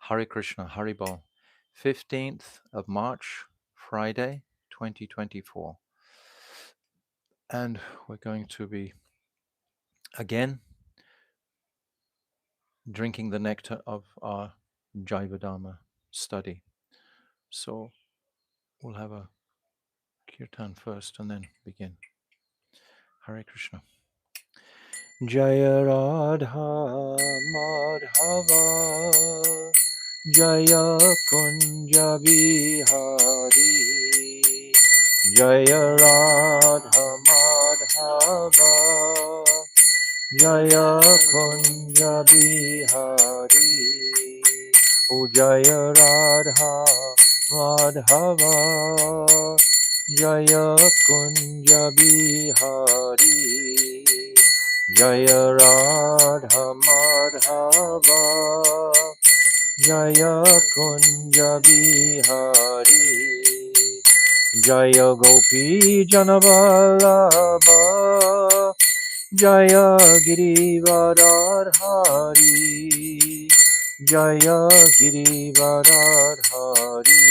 Hare Krishna, Hare Bol. 15th of March, Friday, 2024. And we're going to be, again, drinking the nectar of our Jaiva Dharma study. So we'll have a kirtan first and then begin. Hare Krishna. Jaya Radha Madhava Jaya Kunja Bihari Jaya Radha Madhava Jaya Kunja Bihari O Jaya Radha Madhava Jaya Kunja Bihari Jaya Radha Madhava Jaya Kunja Bihari Jaya Gopi Janavallabha Jaya Girivardhari Jaya Girivardhari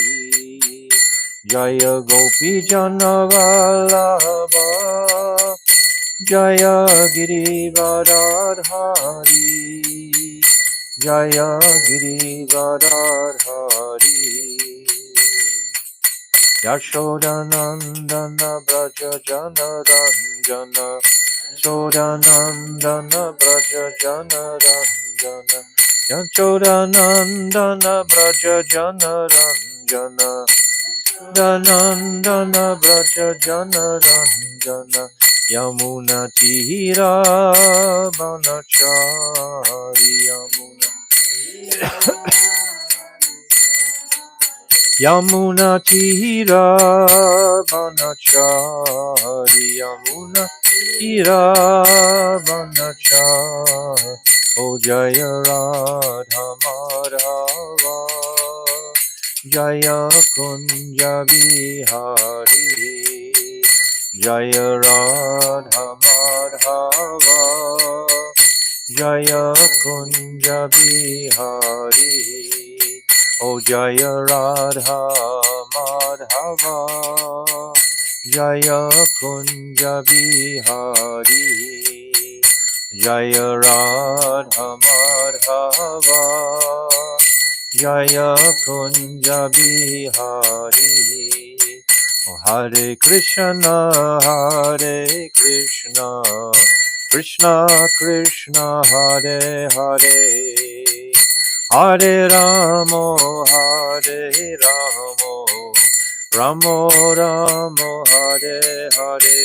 Jaya Gopi Janavallabha Jaya Girivardhari Jaya Girivardhari Yashodanandana Braja Jana Ranjana Yashodanandana Braja Jana Ranjana Yashodanandana Braja Jana Ranjana Danandana Braja Jana Ranjana Yamuna Tira Banachari Yamuna Tira Banachari Yamuna Tira Banachari O Jaya Radha Madhava Jaya Kunja Bihari Jaya Radha Madhava Jaya Kunja Bihari O Jaya Radha Madhava Jaya Kunja Bihari Jaya Radha Madhava Jaya Kunja Bihari Hare Krishna Hare Krishna Krishna Krishna Hare Hare Hare Ramo Hare Ramo Ramo Ramo Hare Hare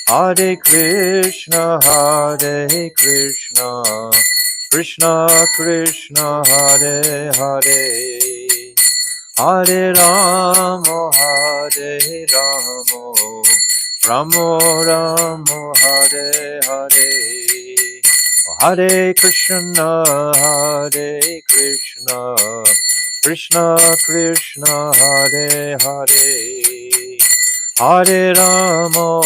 Hare Krishna Krishna Krishna Hare Hare Hare Ramo Ramo Ramo Hare Hare Hare Krishna Krishna Krishna Hare Hare Hare Ramo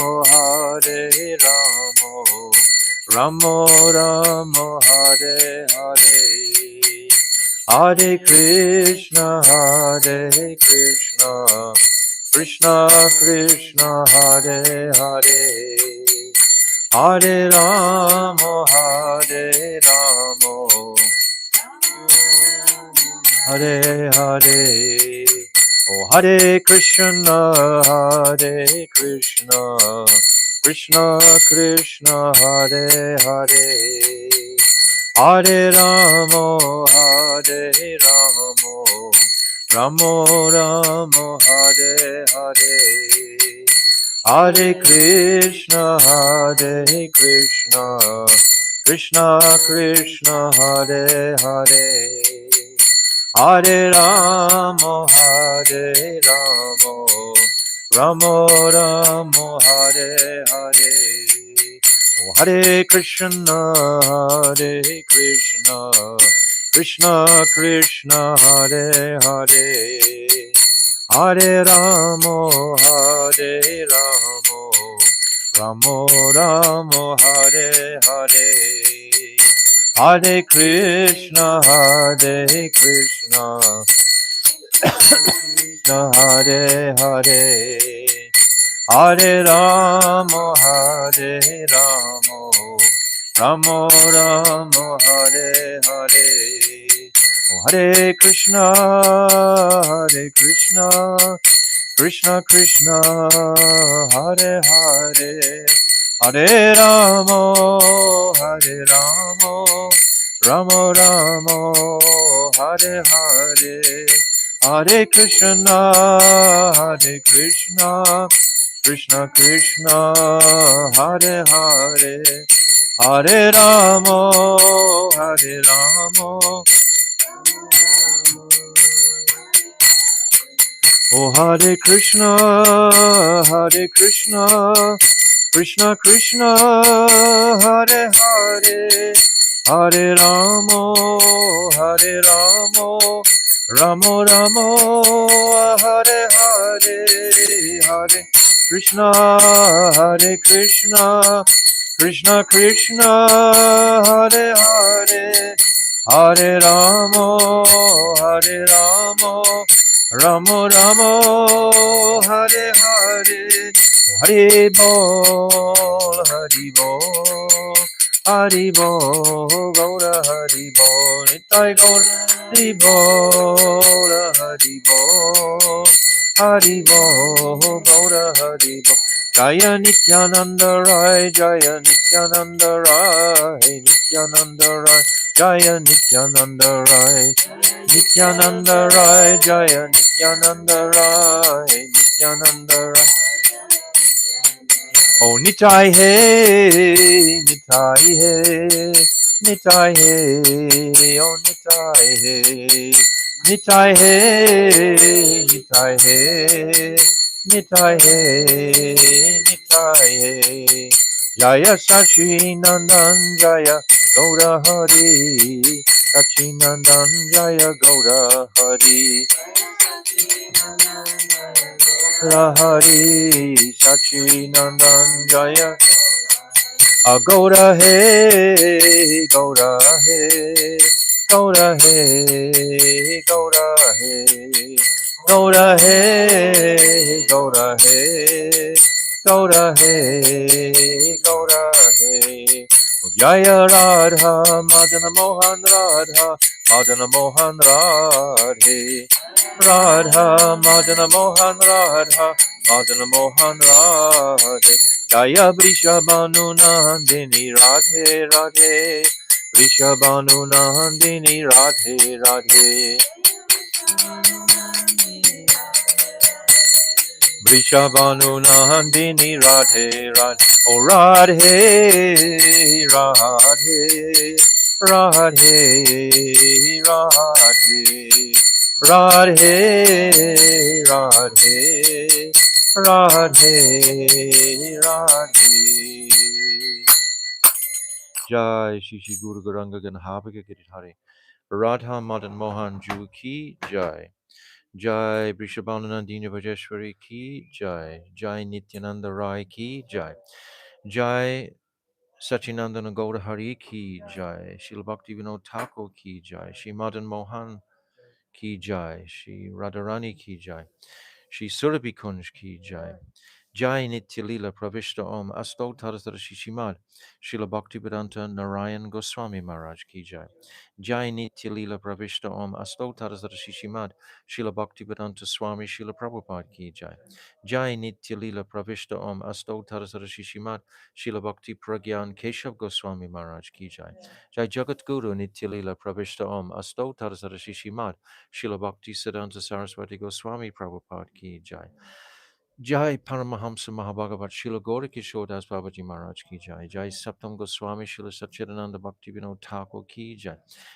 Ramo Ramo Hare Hare Hare Krishna Krishna Krishna Hare Hare Hare Ramo Hare Hare Oh Hare Krishna Krishna Krishna Hare Hare Hare Ramo Ramo Ramo Hare Hare Hare Krishna Krishna Krishna Hare Hare Hare Ramo Ramo Ramo Hare Hare Oh Hare Krishna Krishna Krishna Hare Hare Hare Ramo Ramo Ramo Hare Hare Hare Krishna, Hare Krishna, Krishna Hare Hare, Hare Rama, Hare Rama, Rama Rama, Hare Hare. Oh, Hare Krishna, Hare Krishna, Krishna Krishna, Hare Hare, Hare Rama, Hare Rama, Rama Rama, Hare Hare, Hare Krishna, Hare Krishna, Krishna Krishna, Hare Hare, Hare Rama, Hare Rama. Oh, Hare Krishna, Hare Krishna, Krishna Krishna, Hare Hare, Hare Ramo, Hare Ramo, Ramo Ramo, Hare Hare, Hare Krishna, Hare Krishna, Krishna Krishna, Hare Hare, Hare Ramo, Hare Ramo, Ramo Ramo, Hare Hare, Hari Bol, Hari Bol, Hari Bol, Gaura Hari Bol, Nitai Gaura Hari Bol, Hari Bol, Hari Bol, Gaura Hari Bol. Jaya Nityananda Rai, Jaya Nityananda Rai, Nityananda Rai, Jaya Nityananda Rai, Nityananda Rai, Jaya Nityananda Rai, Nityananda Rai. Oh, Nitai He, Nitai He, Nitai He, oh, Nitai He, Nitai He, Nitai He, Nitai He, Nitai He. Jaya Sachi Nandan Jaya Gaura Hari, Sachi Nandan Jaya Gaura Hari. Hari Sachi Nandan Jaya Gaura He Gaura He Gaura He Gaura He Gaura He Gaura He Gaura He Gaura He Jaya Radha Madana Mohan Radha Madana Mohan Radhe Radha Madana Mohan Radha Madana Mohan Radhe Jaya Vrishabhanu Nandini Radhe Radhe Vrishabhanu Nandini Radhe Radhe Vrishabhanu Nandini Radhe Radhe Oh Radhe Radhe Radhe Radhe Radhe Radhe Radhe Radhe Jai Shri Shri Guru Garanga Ganhabhaka Giridhari Radha Madan Mohan Ju Ki Jai Jai Vrishabhananandini Vajeshwari Ki Jai Jai Nityananda Rai Ki Jai Jai Sachinandana Gaura Hari Ki Jai Shri Bhakti Vinod Thakur Ki Jai Shri Madan Mohan Ki Jai Shri Radharani Ki Jai Shri Surabhi Kunj Ki Jai Jai Nitya Lila Pravishta Om Asto Tadasara Shishimad Srila Bhaktivedanta Narayan Goswami Maharaj Ki Jai Jai Nitya Lila Pravishta Om Asto Tadasara Shishimad Srila Bhaktivedanta Swami Srila Prabhupada Ki Jai Jai Nitya Lila Pravishta Om Asto Tadasara Shishimad Srila Bhakti Pragyan Keshav Goswami Maharaj Ki Jai Jai Jagat Guru Nitya Lila Pravishta Om Asto Tadasara Shishimad Srila Bhakti Siddhanta Saraswati Goswami Prabhupada Ki Jai Jai Paramahamsa Mahabhagavat Srila Gaura Kishore Das Babaji Maharaj Ki Jai Jai Saptam Goswami Srila Satchidananda Bhakti Vinod Thakur Ki Jai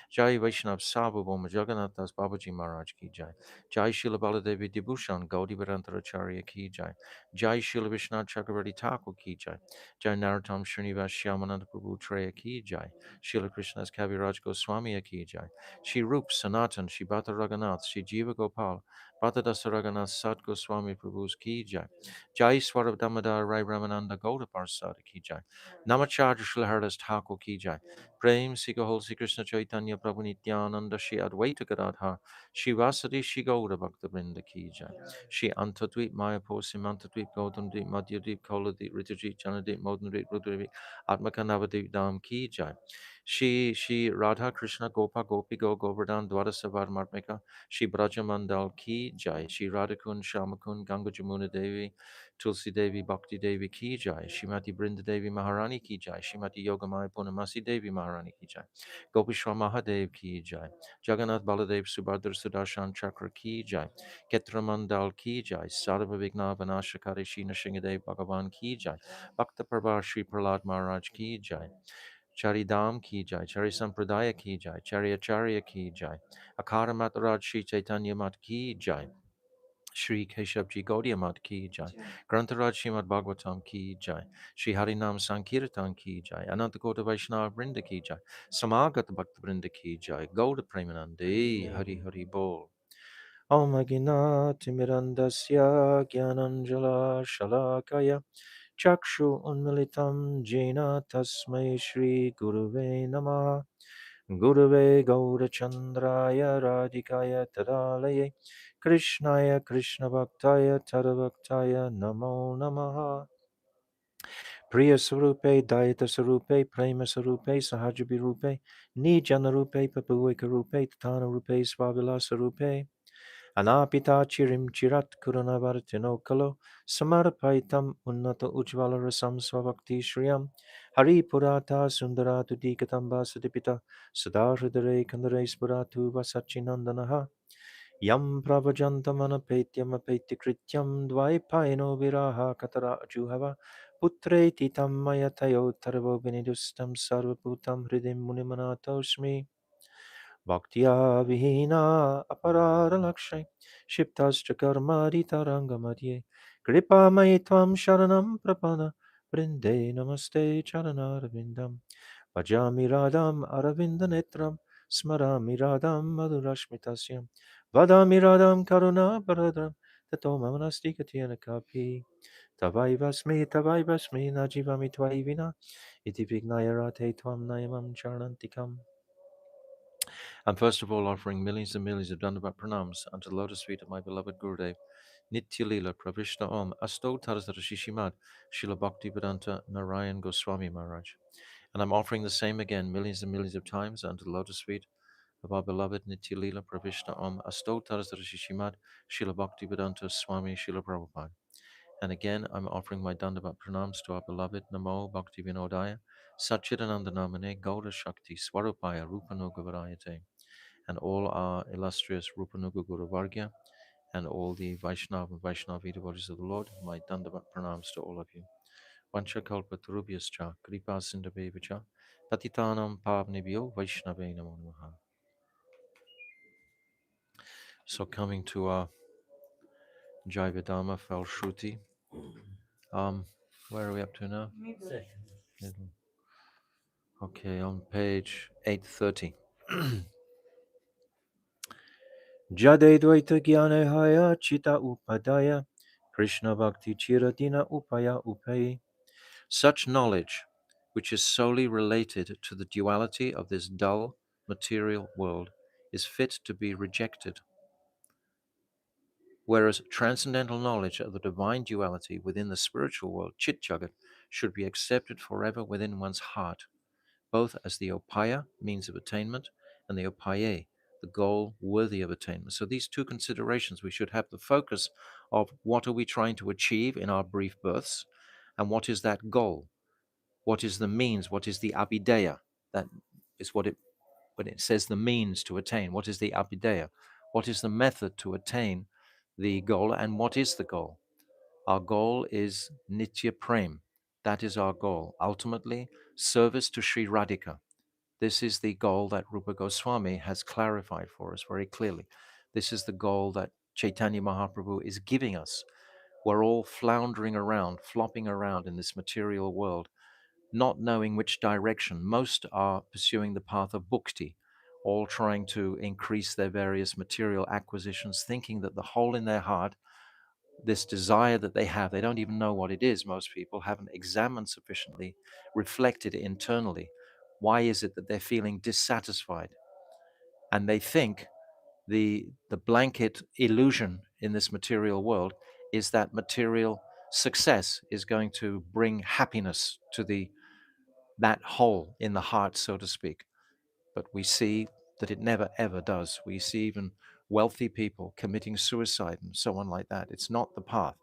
Jai Vaishnav Sabhuboma Jagannath Das Babaji Maharaj Ki Jai Jai Srila Baladevi Dibhushan Gaudi Vedantacharya Ki Jai Jai Srila Vishnath Chakravarti Thakur Ki Jai Jai Narottam Srinivas Shyamananda Prabhu Treya Ki Jai Srila Krishna's Kaviraj Goswami Ki Jai Shri Rup Sanatan Shri Bhatta Raghunath Shri Jiva Gopal Bhattada Saragana Sat Goswami Prabhu's Ki Jai. Jai Swarab Damodar Rai Ramananda Gauda Parsad Ki Jai. Namacharya Shri Haridas Thakur Ki Jai. Prem Sikahol Sri Krishna Chaitanya Prabhu Nityananda Shri Advaita Gadadhar Shri Vasadi Shri Gauda Bhakta Vrinda Ki Jai. Shri Antadvip Mayapur Simantadvip Gaudamdvip Madhyadvip Koladvip Ritadvip Janadvip Modandvip Rudravip Atmakanavadvip Dham Ki Jai. Shri Radha Krishna Gopa Gopi Go Govardhan Dwarasa Varmarmika Shri Brajamandal Ki Jai. Shri Radhakun Shamakun Ganga Jamuna Devi Tulsi Devi Bhakti Devi Ki Jai. Shrimati Brinda Devi Maharani Ki Jai. Shrimati Yogamaya Purnamasi Devi Maharani Ki Jai. Gopishwa Mahadev Ki Jai. Jagannath Baladev Subhadra Sudarshan Chakra Ki Jai. Ketramandal Ki Jai. Sarva Vigna Vanashakari Shina Shingadev Bhagavan Ki Jai. Bhakta Prabha Shri Prahlad Maharaj Ki Jai. Charidam Ki Jai, Chari Sampradaya Ki Jai, Chari Acharya Ki Jai, Akara Mataraj Shri Chaitanya Mat Ki Jai, Shri Keshavji Gaudiya Mat Ki Jai, Grantaraj Srimad Bhagavatam Ki Jai, Shri Harinam Sankirtan Ki Jai, Anantakota Vaishnava Brinda Ki Jai, Samagat Bhakta Brinda Ki Jai, Gauda Premanande, Hari Hari Bol. Om Aginati Mirandasya Gyananjala Shalakaya Chakshu Unmilitam Jena Tasmai Shri Guruve Namaha Gurave Gaurachandraya Radhikaya Tadalaye Krishnaya Krishna Bhaktaya Tadavaktaya Namo Namaha Priya Sarupe Dayata Sarupe Prema Sarupe Sahajabi Rupe Nijana Rupe Papuika Rupe Tatana Rupe Svabila Sarupe Anapita Chirim Chirat Kuranavartino Kalo Samarpaitam Unnata Ujvala Rasam Svabhakti Shriyam Hari Purata Sundaratu Dikatamba Sudipita Sadahridare Kandare Spuratu Vasachinandanaha Yam Pravajantamana Petyam Apetykrityam Dvaipaino Viraha Katara Juhava Putre Titam Mayatayo Tarvo Benedustam Sarvaputam Hridim Munimanatosmi Bhaktya Vihina Aparara Lakshay Shiptascha Karmadi Tarangamadye Kripa Maitvam Sharanam Prapana Brinde Namaste Charanarvindam Bhajami Radham Aravinda Netram Smarami Radham Madhurashmitasyam Vadami Radham Karuna Baradram Tato Mamanasti Katyana Kapi Tavai Vasmi Najivami Tvaivina Iti Vignaya Rate Tvam Nayamam Charanantikam. I'm first of all offering millions and millions of Dandavat pranams unto the lotus feet of my beloved Gurudev, Nitya Leela Pravishna Om Asto Tarzara Shishimad Srila Bhakti Vedanta Narayan Goswami Maharaj. And I'm offering the same again millions and millions of times unto the lotus feet of our beloved Nitya Leela Pravishna Om Asto Tarzara Shishimad Srila Bhakti Vedanta Swami Srila Prabhupada. And again, I'm offering my Dandavat pranams to our beloved Namo Bhakti Vinodaya Satchidananda Namane Gauda Shakti Swarupaya Rupanuga Varayate, and all our illustrious Rupanuga Guru Vargya, and all the Vaishnava and Vaishnavi devotees of the Lord. My Dandavat pranams to all of you. Vancha kalpa tarubhyascha kripa sindhabhevacha patitanam pavnebhyo Vaishnave namo namaha. So coming to our Jaiva Dharma Fal Shruti. Where are we up to now? Middle. Okay, on page 830. Jade Dvaita Gyane Haya Chita Upadaya Krishna Bhakti Chiradina Upaya Upai. Such knowledge, which is solely related to the duality of this dull material world, is fit to be rejected, whereas transcendental knowledge of the divine duality within the spiritual world, Chit Jagat, should be accepted forever within one's heart, both as the upaya, means of attainment, and the upaye, the goal worthy of attainment. So these two considerations, we should have the focus of what are we trying to achieve in our brief births, and what is that goal? What is the means? What is the abhideya? That is what it, when it says the means to attain. What is the abhideya? What is the method to attain the goal, and what is the goal? Our goal is Nitya Prem. That is our goal. Ultimately, service to Sri Radhika. This is the goal that Rupa Goswami has clarified for us very clearly. This is the goal that Chaitanya Mahaprabhu is giving us. We're all floundering around, flopping around in this material world, not knowing which direction. Most are pursuing the path of bhukti, all trying to increase their various material acquisitions, thinking that the hole in their heart, this desire that they have, they don't even know what it is. Most people haven't examined sufficiently, reflected internally. Why is it that they're feeling dissatisfied? And they think the blanket illusion in this material world is that material success is going to bring happiness to that hole in the heart, so to speak. But we see that it never ever does. We see even wealthy people committing suicide and so on like that. It's not the path.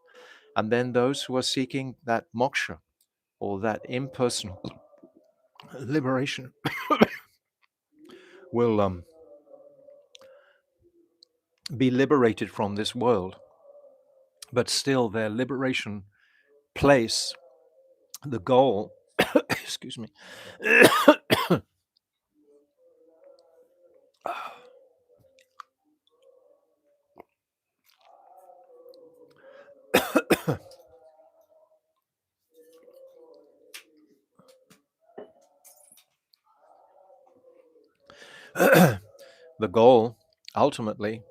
And then those who are seeking that moksha or that impersonal liberation will be liberated from this world, but still their liberation place, the goal, excuse me, the goal ultimately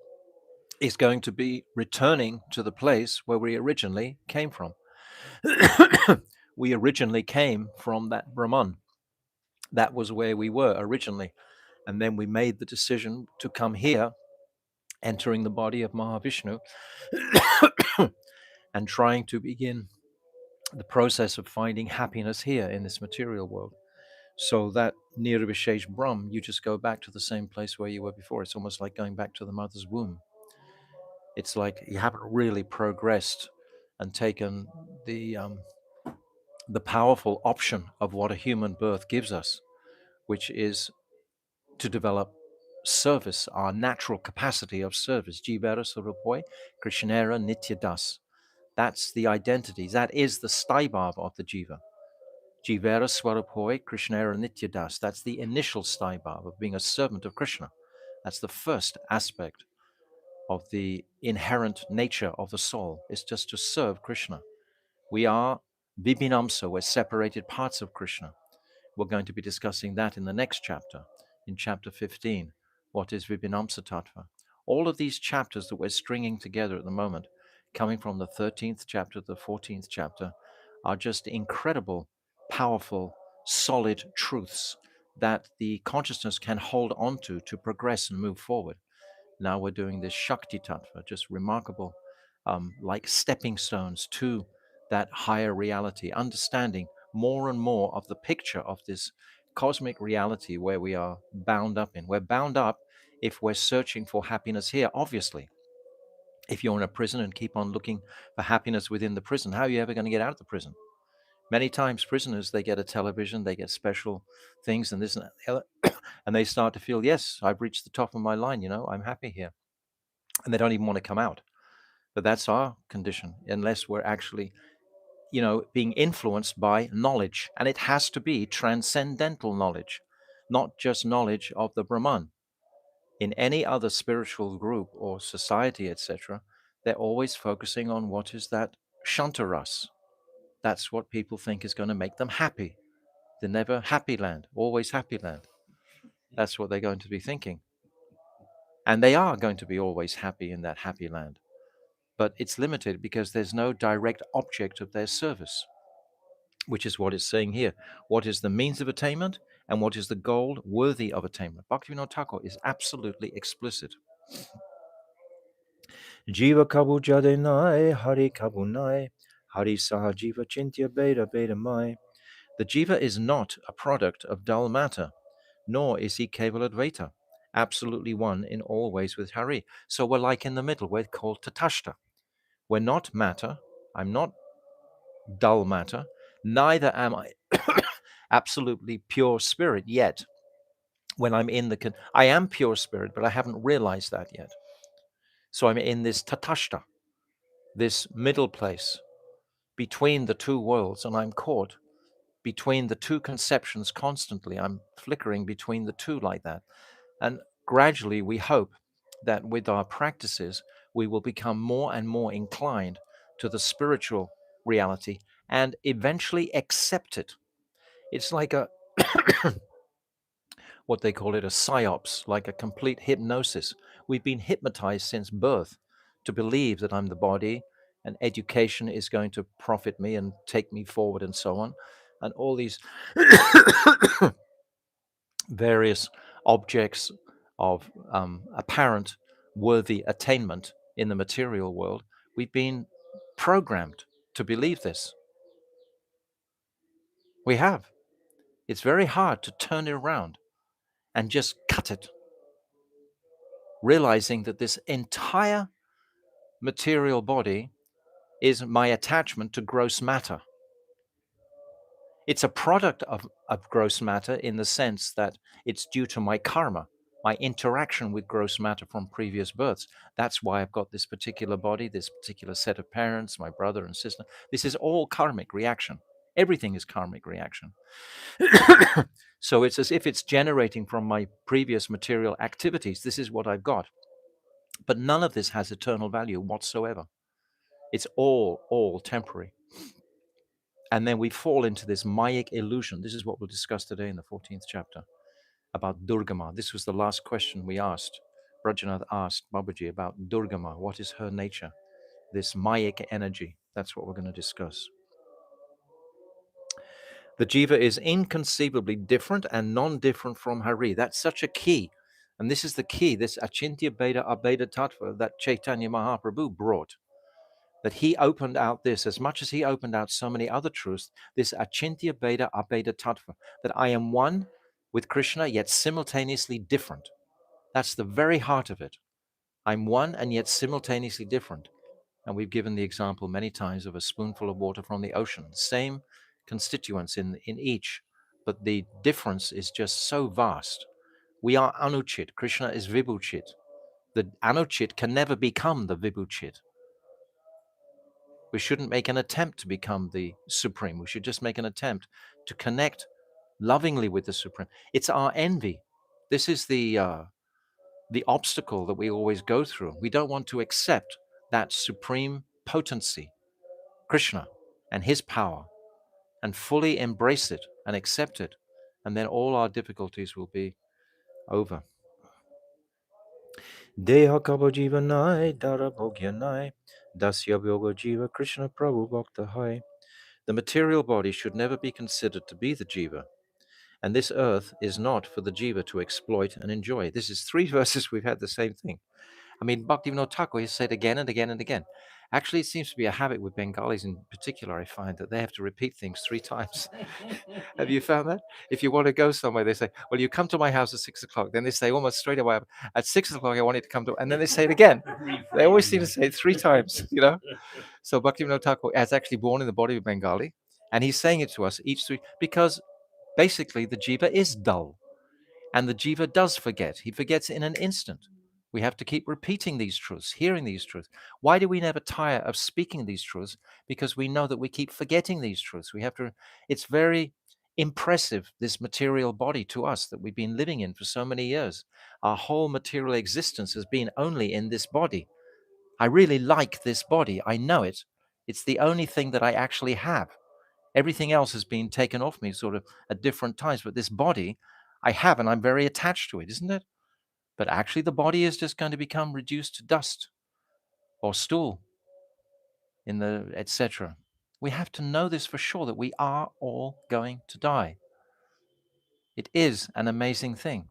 is going to be returning to the place where we originally came from. We originally came from that Brahman. That was where we were originally. And then we made the decision to come here, entering the body of Mahavishnu, and trying to begin the process of finding happiness here in this material world. So that Nirvishesh Brahm, you just go back to the same place where you were before. It's almost like going back to the mother's womb. It's like you haven't really progressed and taken the powerful option of what a human birth gives us, which is to develop service, our natural capacity of service. Jivara Surupoi, Krishnera Nityadas. That's the identity. That is the staibhav of the jiva. Jivara Swarupoi, Krishnera Nityadas. That's the initial staibhav of being a servant of Krishna. That's the first aspect of the inherent nature of the soul, is just to serve Krishna. We are Vibhinamsa, we're separated parts of Krishna. We're going to be discussing that in the next chapter, in chapter 15. What is Vibhinamsa Tattva? All of these chapters that we're stringing together at the moment, coming from the 13th chapter to the 14th chapter, are just incredible, powerful, solid truths that the consciousness can hold on to progress and move forward. Now we're doing this Shakti Tattva, just remarkable, like stepping stones to that higher reality, understanding more and more of the picture of this cosmic reality where we are bound up in. We're bound up if we're searching for happiness here, obviously. If you're in a prison and keep on looking for happiness within the prison, how are you ever going to get out of the prison? Many times prisoners, they get a television, they get special things and this and that, and they start to feel, yes, I've reached the top of my line, I'm happy here. And they don't even want to come out. But that's our condition, unless we're actually, being influenced by knowledge. And it has to be transcendental knowledge, not just knowledge of the Brahman. In any other spiritual group or society, etc., they're always focusing on what is that Shantaras. That's what people think is going to make them happy. They're never happy land, always happy land. That's what they're going to be thinking. And they are going to be always happy in that happy land. But it's limited because there's no direct object of their service, which is what it's saying here. What is the means of attainment and what is the goal worthy of attainment? Bhaktivinoda Thakur is absolutely explicit. Jiva kabu jadenai, hari kabu nai, hari saha jiva chintya beta beta mai. The jiva is not a product of dull matter, nor is he keval advaita, absolutely one in all ways with Hari. So we're like in the middle, we're called tatashta. We're not matter, I'm not dull matter, neither am I absolutely pure spirit yet. When I'm in I am pure spirit, but I haven't realized that yet. So I'm in this tatashta, this middle place between the two worlds, and I'm caught between the two conceptions constantly. I'm flickering between the two like that. And gradually we hope that with our practices, we will become more and more inclined to the spiritual reality and eventually accept it. It's like what they call it, a psyops, like a complete hypnosis. We've been hypnotized since birth to believe that I'm the body and education is going to profit me and take me forward and so on. And all these various objects of apparent worthy attainment in the material world, we've been programmed to believe this. We have. It's very hard to turn it around and just cut it, realizing that this entire material body is my attachment to gross matter. It's a product of gross matter in the sense that it's due to my karma, my interaction with gross matter from previous births. That's why I've got this particular body, this particular set of parents, my brother and sister. This is all karmic reaction. Everything is karmic reaction. So it's as if it's generating from my previous material activities. This is what I've got. But none of this has eternal value whatsoever. It's all temporary. And then we fall into this Mayic illusion. This is what we'll discuss today in the 14th chapter about Durgama. This was the last question we asked. Brajanath asked Babaji about Durgama. What is her nature? This Mayic energy. That's what we're going to discuss. The jiva is inconceivably different and non-different from Hari. That's such a key. And this is the key, this Achintya Beda Abeda Tattva that Chaitanya Mahaprabhu brought. That he opened out this, as much as he opened out so many other truths, this Achintya Beda Abeda Tattva, that I am one with Krishna, yet simultaneously different. That's the very heart of it. I'm one and yet simultaneously different. And we've given the example many times of a spoonful of water from the ocean. Same constituents in each, but the difference is just so vast. We are Anuchit. Krishna is Vibhuchit. The Anuchit can never become the Vibhuchit. We shouldn't make an attempt to become the Supreme. We should just make an attempt to connect lovingly with the Supreme. It's our envy. This is the obstacle that we always go through. We don't want to accept that supreme potency, Krishna, and his power, and fully embrace it and accept it. And then all our difficulties will be over. Deha kabo jivanai, dara bhogyanai, dasya yoga jiva Krishna Prabhu bhakta hai. The material body should never be considered to be the jiva. And this earth is not for the jiva to exploit and enjoy. This is 3 verses we've had the same thing. I mean, Bhaktivinoda Thakur has said again and again and again. Actually, it seems to be a habit with Bengalis in particular, I find, that they have to repeat things 3 times. Have you found that? If you want to go somewhere, they say, well, you come to my house at 6 o'clock. Then they say almost straight away, at 6 o'clock, I want you to come to, and then they say it again. They always seem to say it 3 times, you know? So Bhaktivinoda Thakur is actually born in the body of Bengali, and he's saying it to us each 3, because basically the jiva is dull. And the jiva does forget. He forgets in an instant. We have to keep repeating these truths, hearing these truths. Why do we never tire of speaking these truths? Because we know that we keep forgetting these truths. We have to, it's very impressive, this material body to us that we've been living in for so many years. Our whole material existence has been only in this body. I really like this body. I know it. It's the only thing that I actually have. Everything else has been taken off me sort of at different times, but this body I have, and I'm very attached to it, isn't it? But actually the body is just going to become reduced to dust or stool in the etc. We have to know this for sure, that we are all going to die. It is an amazing thing.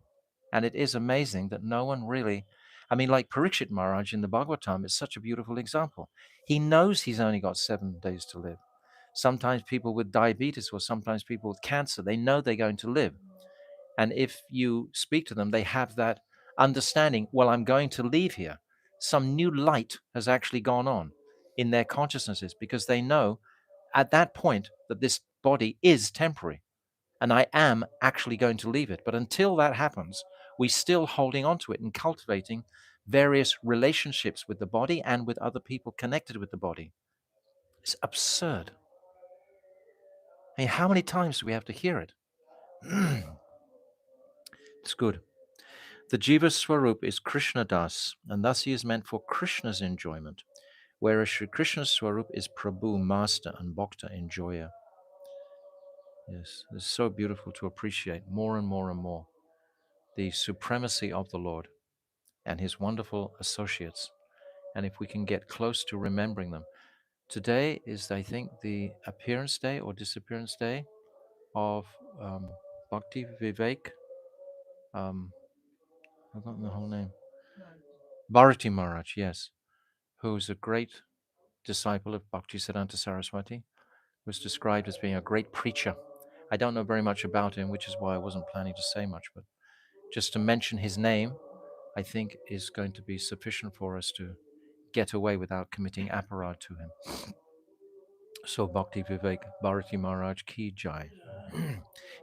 And it is amazing that no one really, I mean, like Parikshit Maharaj in the Bhagavatam is such a beautiful example. He knows he's only got 7 days to live. Sometimes people with diabetes or sometimes people with cancer, they know they're going to live. And if you speak to them, they have that understanding, well, I'm going to leave here. Some new light has actually gone on in their consciousnesses because they know at that point that this body is temporary and I am actually going to leave it. But until that happens, we're still holding on to it and cultivating various relationships with the body and with other people connected with the body. It's absurd. I mean, how many times do we have to hear it? It's good. The Jiva Swarup is Krishna Das, and thus he is meant for Krishna's enjoyment, whereas Sri Krishna's Swarup is Prabhu, Master, and Bhakta, enjoyer. Yes, it's so beautiful to appreciate more and more and more. the supremacy of the Lord and his wonderful associates. And if we can get close to remembering them. Today is, I think, the appearance day or disappearance day of Bhakti Vivek. I've forgotten the whole name. Bharati Maharaj, yes, who's a great disciple of Bhaktisiddhanta Saraswati, was described as being a great preacher. I don't know very much about him, which is why I wasn't planning to say much, but just to mention his name, I think is going to be sufficient for us to get away without committing aparad to him. So Bhakti Vivek Bharati Maharaj Ki Jai.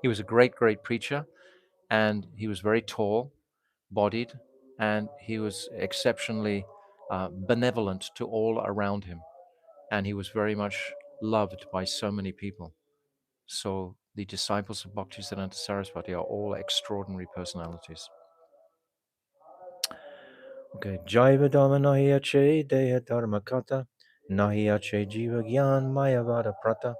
He was a great, great preacher, and he was very tall, bodied, and he was exceptionally benevolent to all around him. And he was very much loved by so many people. So the disciples of Bhaktisiddhanta Saraswati are all extraordinary personalities. Okay, Jaiva Dharma nahi ache deha dharma kata, nahi ache jiva gyan mayavada prata.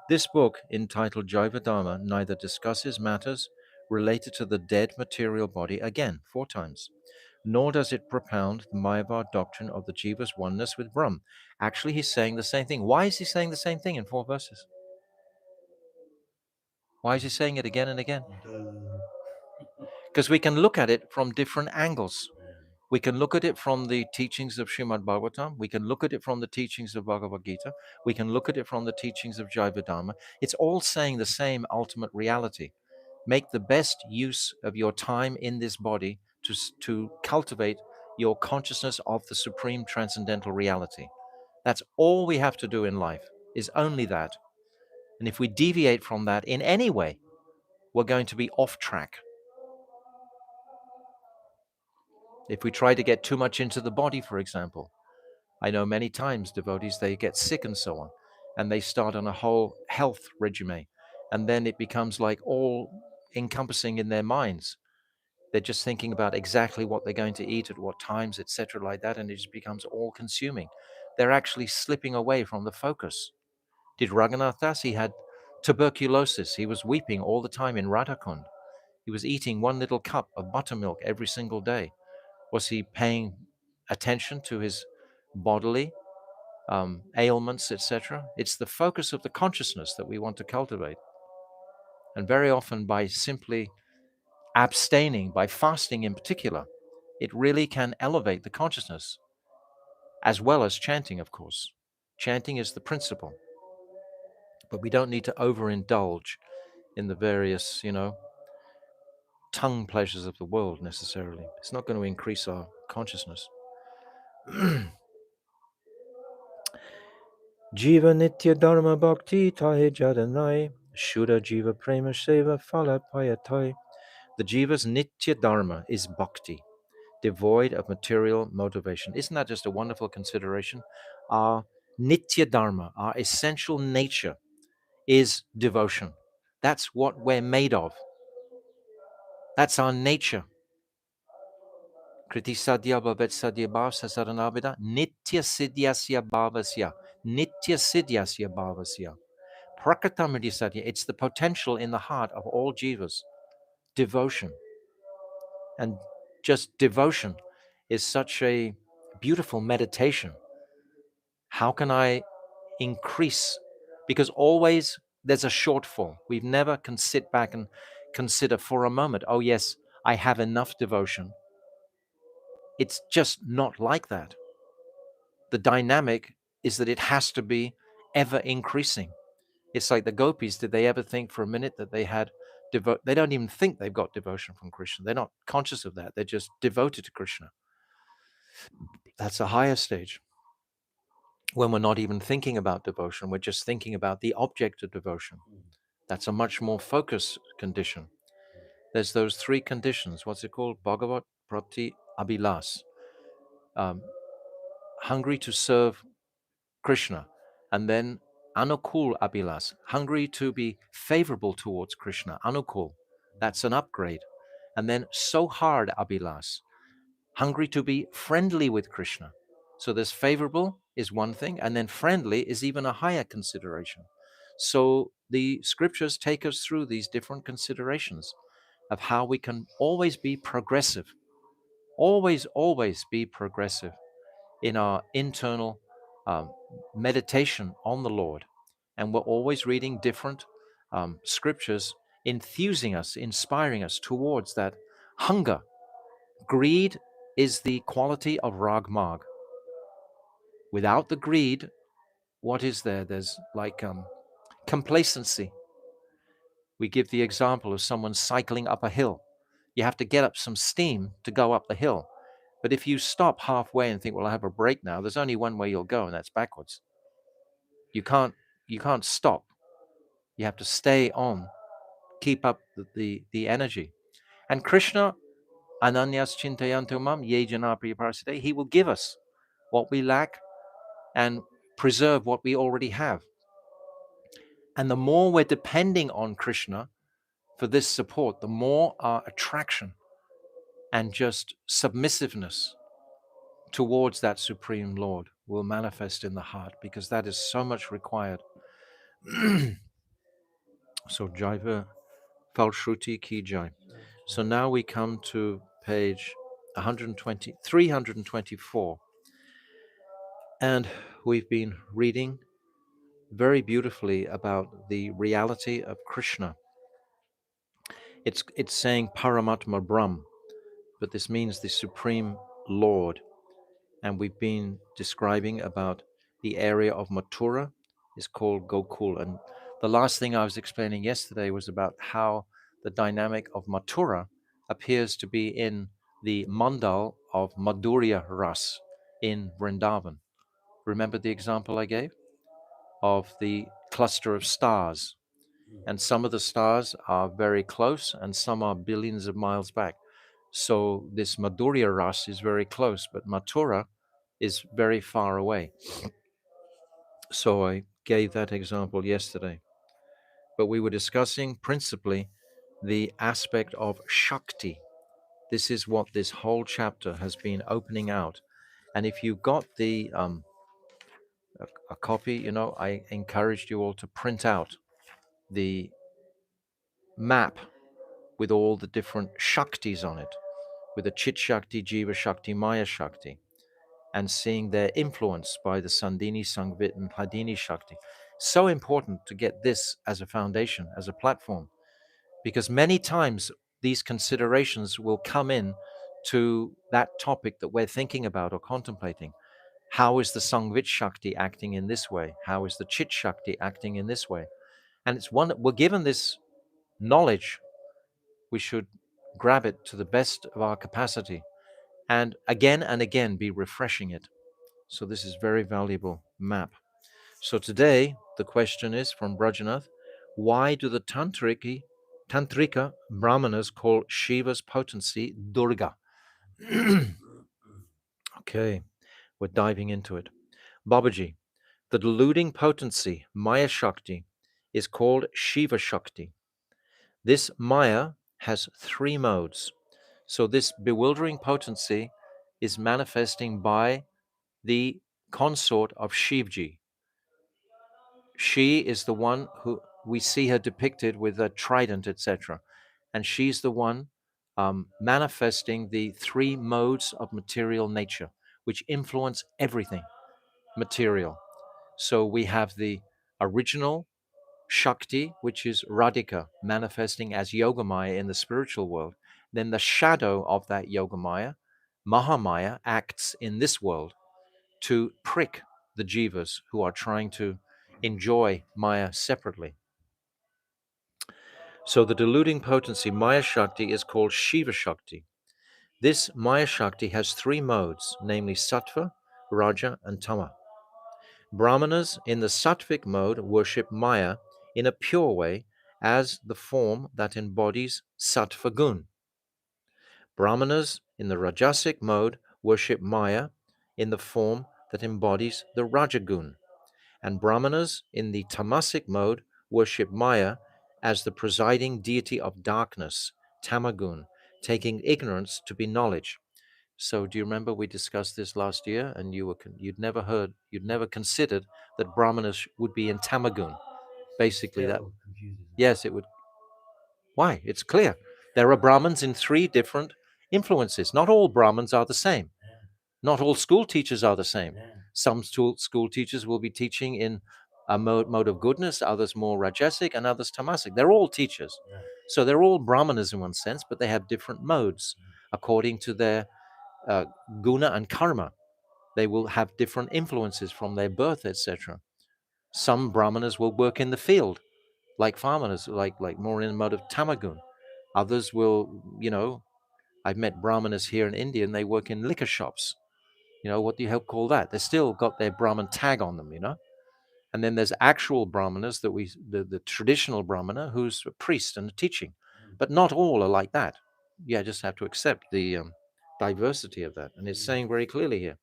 This book, entitled Jaiva Dharma, neither discusses matters related to the dead material body, again, 4 times, nor does it propound the Mayavad doctrine of the jiva's oneness with Brahm. Actually, he's saying the same thing. Why is he saying the same thing in 4 verses? Why is he saying it again and again? Because we can look at it from different angles. We can look at it from the teachings of Srimad Bhagavatam. We can look at it from the teachings of Bhagavad Gita. We can look at it from the teachings of Jaiva Dharma. It's all saying the same ultimate reality. Make the best use of your time in this body to cultivate your consciousness of the supreme transcendental reality. That's all we have to do in life, is only that. And if we deviate from that in any way, we're going to be off track. If we try to get too much into the body, for example, I know many times devotees, they get sick and so on, and they start on a whole health regime, and then it becomes like all encompassing in their minds. They're just thinking about exactly what they're going to eat at what times, etc., like that, and it just becomes all consuming. They're actually slipping away from the focus. Did Raghunath Das? He had tuberculosis. He was weeping all the time in Radhakund. He was eating 1 little cup of buttermilk every single day. Was he paying attention to his bodily ailments, etc.? It's the focus of the consciousness that we want to cultivate. And very often, by simply abstaining, by fasting in particular, it really can elevate the consciousness, as well as chanting, of course. Chanting is the principle, but we don't need to overindulge in the various, tongue pleasures of the world necessarily. It's not going to increase our consciousness. Jiva Nitya Dharma Bhakti Tahe Jadanai Shuddha Jiva Prema Seva Phala Payatai. The Jiva's Nitya Dharma is bhakti, devoid of material motivation. Isn't that just a wonderful consideration? Our Nitya Dharma, our essential nature, is devotion. That's what we're made of. That's our nature. Kriti Sadhya Bhavet Sadhya Bhav Sasaranabhida Nitya Siddhyasya Bhavasya. Nitya Siddhyasya Bhavasya. Prakatamriti Satya, it's the potential in the heart of all jivas. Devotion. And just devotion is such a beautiful meditation. How can I increase? Because always there's a shortfall. We never can sit back and consider for a moment, oh yes, I have enough devotion. It's just not like that. The dynamic is that it has to be ever increasing. It's like the gopis. Did they ever think for a minute that they had they don't even think they've got devotion from Krishna. They're not conscious of that. They're just devoted to Krishna. That's a higher stage. When we're not even thinking about devotion, we're just thinking about the object of devotion. That's a much more focused condition. There's those 3 conditions. What's it called? Bhagavat Prati Abhilas. Hungry to serve Krishna. And then Anukul Abhilas, hungry to be favorable towards Krishna. Anukul, that's an upgrade. And then Sohard Abhilas, hungry to be friendly with Krishna. So this favorable is one thing, and then friendly is even a higher consideration. So the scriptures take us through these different considerations. of how we can always be progressive, always be progressive in our internal um, meditation on the Lord. And we're always reading different scriptures, enthusing us, inspiring us towards that hunger. Greed is the quality of ragmag. Without the greed, what is there? There's like complacency. We give the example of someone cycling up a hill. You have to get up some steam to go up the hill. But if you stop halfway and think, well, I have a break now, there's only one way you'll go, and that's backwards. You can't stop. You have to stay on, keep up the energy. And Krishna, Ananyas Chintayantumam, Yejana Priyaparsade, he will give us what we lack and preserve what we already have. And the more we're depending on Krishna for this support, the more our attraction and just submissiveness towards that Supreme Lord will manifest in the heart, because that is so much required. So Jaiva Falshruti Ki Jai. So now we come to page 324. And we've been reading very beautifully about the reality of Krishna. It's saying Paramatma Brahm, but this means the Supreme Lord. And we've been describing about the area of Mathura is called Gokul. And the last thing I was explaining yesterday was about how the dynamic of Mathura appears to be in the mandal of Madhurya Ras in Vrindavan. Remember the example I gave of the cluster of stars? And some of the stars are very close and some are billions of miles back. So this Madhurya Ras is very close, but Mathura is very far away. So I gave that example yesterday. But we were discussing principally the aspect of Shakti. This is what this whole chapter has been opening out. And if you got a copy, I encouraged you all to print out the map with all the different Shaktis on it, with the Chit Shakti, Jiva Shakti, Maya Shakti, and seeing their influence by the Sandhini, Sangvit, and Hladini Shakti. So important to get this as a foundation, as a platform, because many times these considerations will come in to that topic that we're thinking about or contemplating. How is the Sangvit Shakti acting in this way? How is the Chit Shakti acting in this way? And it's one that we're given this knowledge, we should grab it to the best of our capacity and again be refreshing it. So this is very valuable map. So today the question is from Brajanath: why do the Tantrika Brahmanas call Shiva's potency Durga? Okay, we're diving into it. Babaji, the deluding potency, Maya Shakti, is called Shiva Shakti. This Maya has three modes. So this bewildering potency is manifesting by the consort of Shivji. She is the one who we see her depicted with a trident, etc. And she's the one manifesting the three modes of material nature, which influence everything material. So we have the original Shakti, which is Radhika, manifesting as Yogamaya in the spiritual world. Then the shadow of that Yogamaya, Mahamaya, acts in this world to prick the jivas who are trying to enjoy Maya separately. So the deluding potency, Maya Shakti, is called Shiva Shakti. This Maya Shakti has three modes, namely Sattva, Raja, and Tama. Brahmanas in the Sattvic mode worship Maya in a pure way as the form that embodies Sattva Gun. Brahmanas in the Rajasic mode worship Maya in the form that embodies the Rajagun. And Brahmanas in the Tamasic mode worship Maya as the presiding deity of darkness, Tamagun, taking ignorance to be knowledge. So do you remember we discussed this last year, and you'd never considered that Brahmanas would be in Tamagun. Basically, that yes, it would. Why? It's clear. There are Brahmins in 3 different influences. Not all Brahmins are the same. Not all school teachers are the same. Some school teachers will be teaching in a mode of goodness, others more rajasic, and others tamasic. They're all teachers. So they're all Brahmanas in one sense, but they have different modes according to their guna and karma. They will have different influences from their birth, etc. Some Brahmanas will work in the field, like farmers, like more in the mode of tamagun. Others will, I've met Brahmanas here in India, and they work in liquor shops. What do you call that? They still got their Brahman tag on them, And then there's actual Brahmanas the traditional Brahmana, who's a priest and a teaching. But not all are like that. You just have to accept the diversity of that. And it's saying very clearly here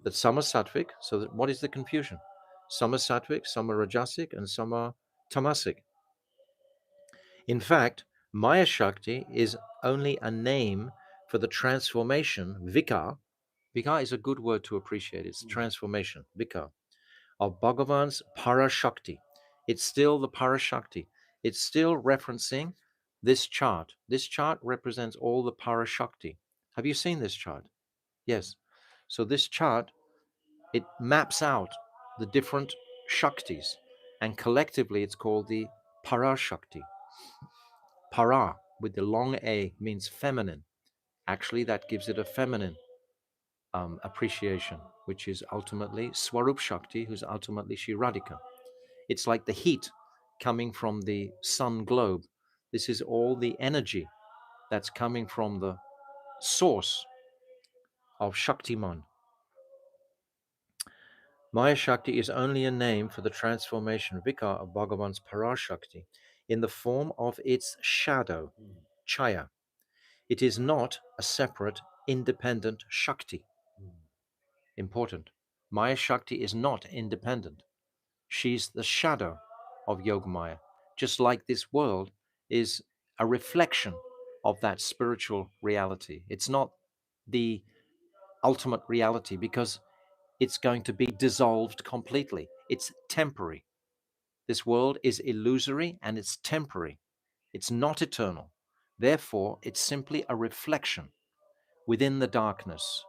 that some are sattvic. So what is the confusion? Some are sattvic, some are rajasic, and some are tamasic. In fact, Maya Shakti is only a name for the transformation, vikar. Vikar is a good word to appreciate. It's transformation, vikar, of Bhagavan's Parashakti. It's still the Parashakti. It's still referencing this chart. This chart represents all the Parashakti. Have you seen this chart? Yes. So this chart, it maps out the different Shaktis, and collectively it's called the Parashakti. Para, with the long A, means feminine. Actually, that gives it a feminine appreciation, which is ultimately Swarup Shakti, who's ultimately Shri Radhika. It's like the heat coming from the sun globe. This is all the energy that's coming from the source of Shaktiman. Maya Shakti is only a name for the transformation vikar of Bhagavan's Parashakti in the form of its shadow, Chaya. It is not a separate, independent Shakti. Important. Maya Shakti is not independent. She's the shadow of Yogamaya, just like this world is a reflection of that spiritual reality. It's not the ultimate reality because it's going to be dissolved completely. It's temporary. This world is illusory and it's temporary. It's not eternal. Therefore, it's simply a reflection within the darkness.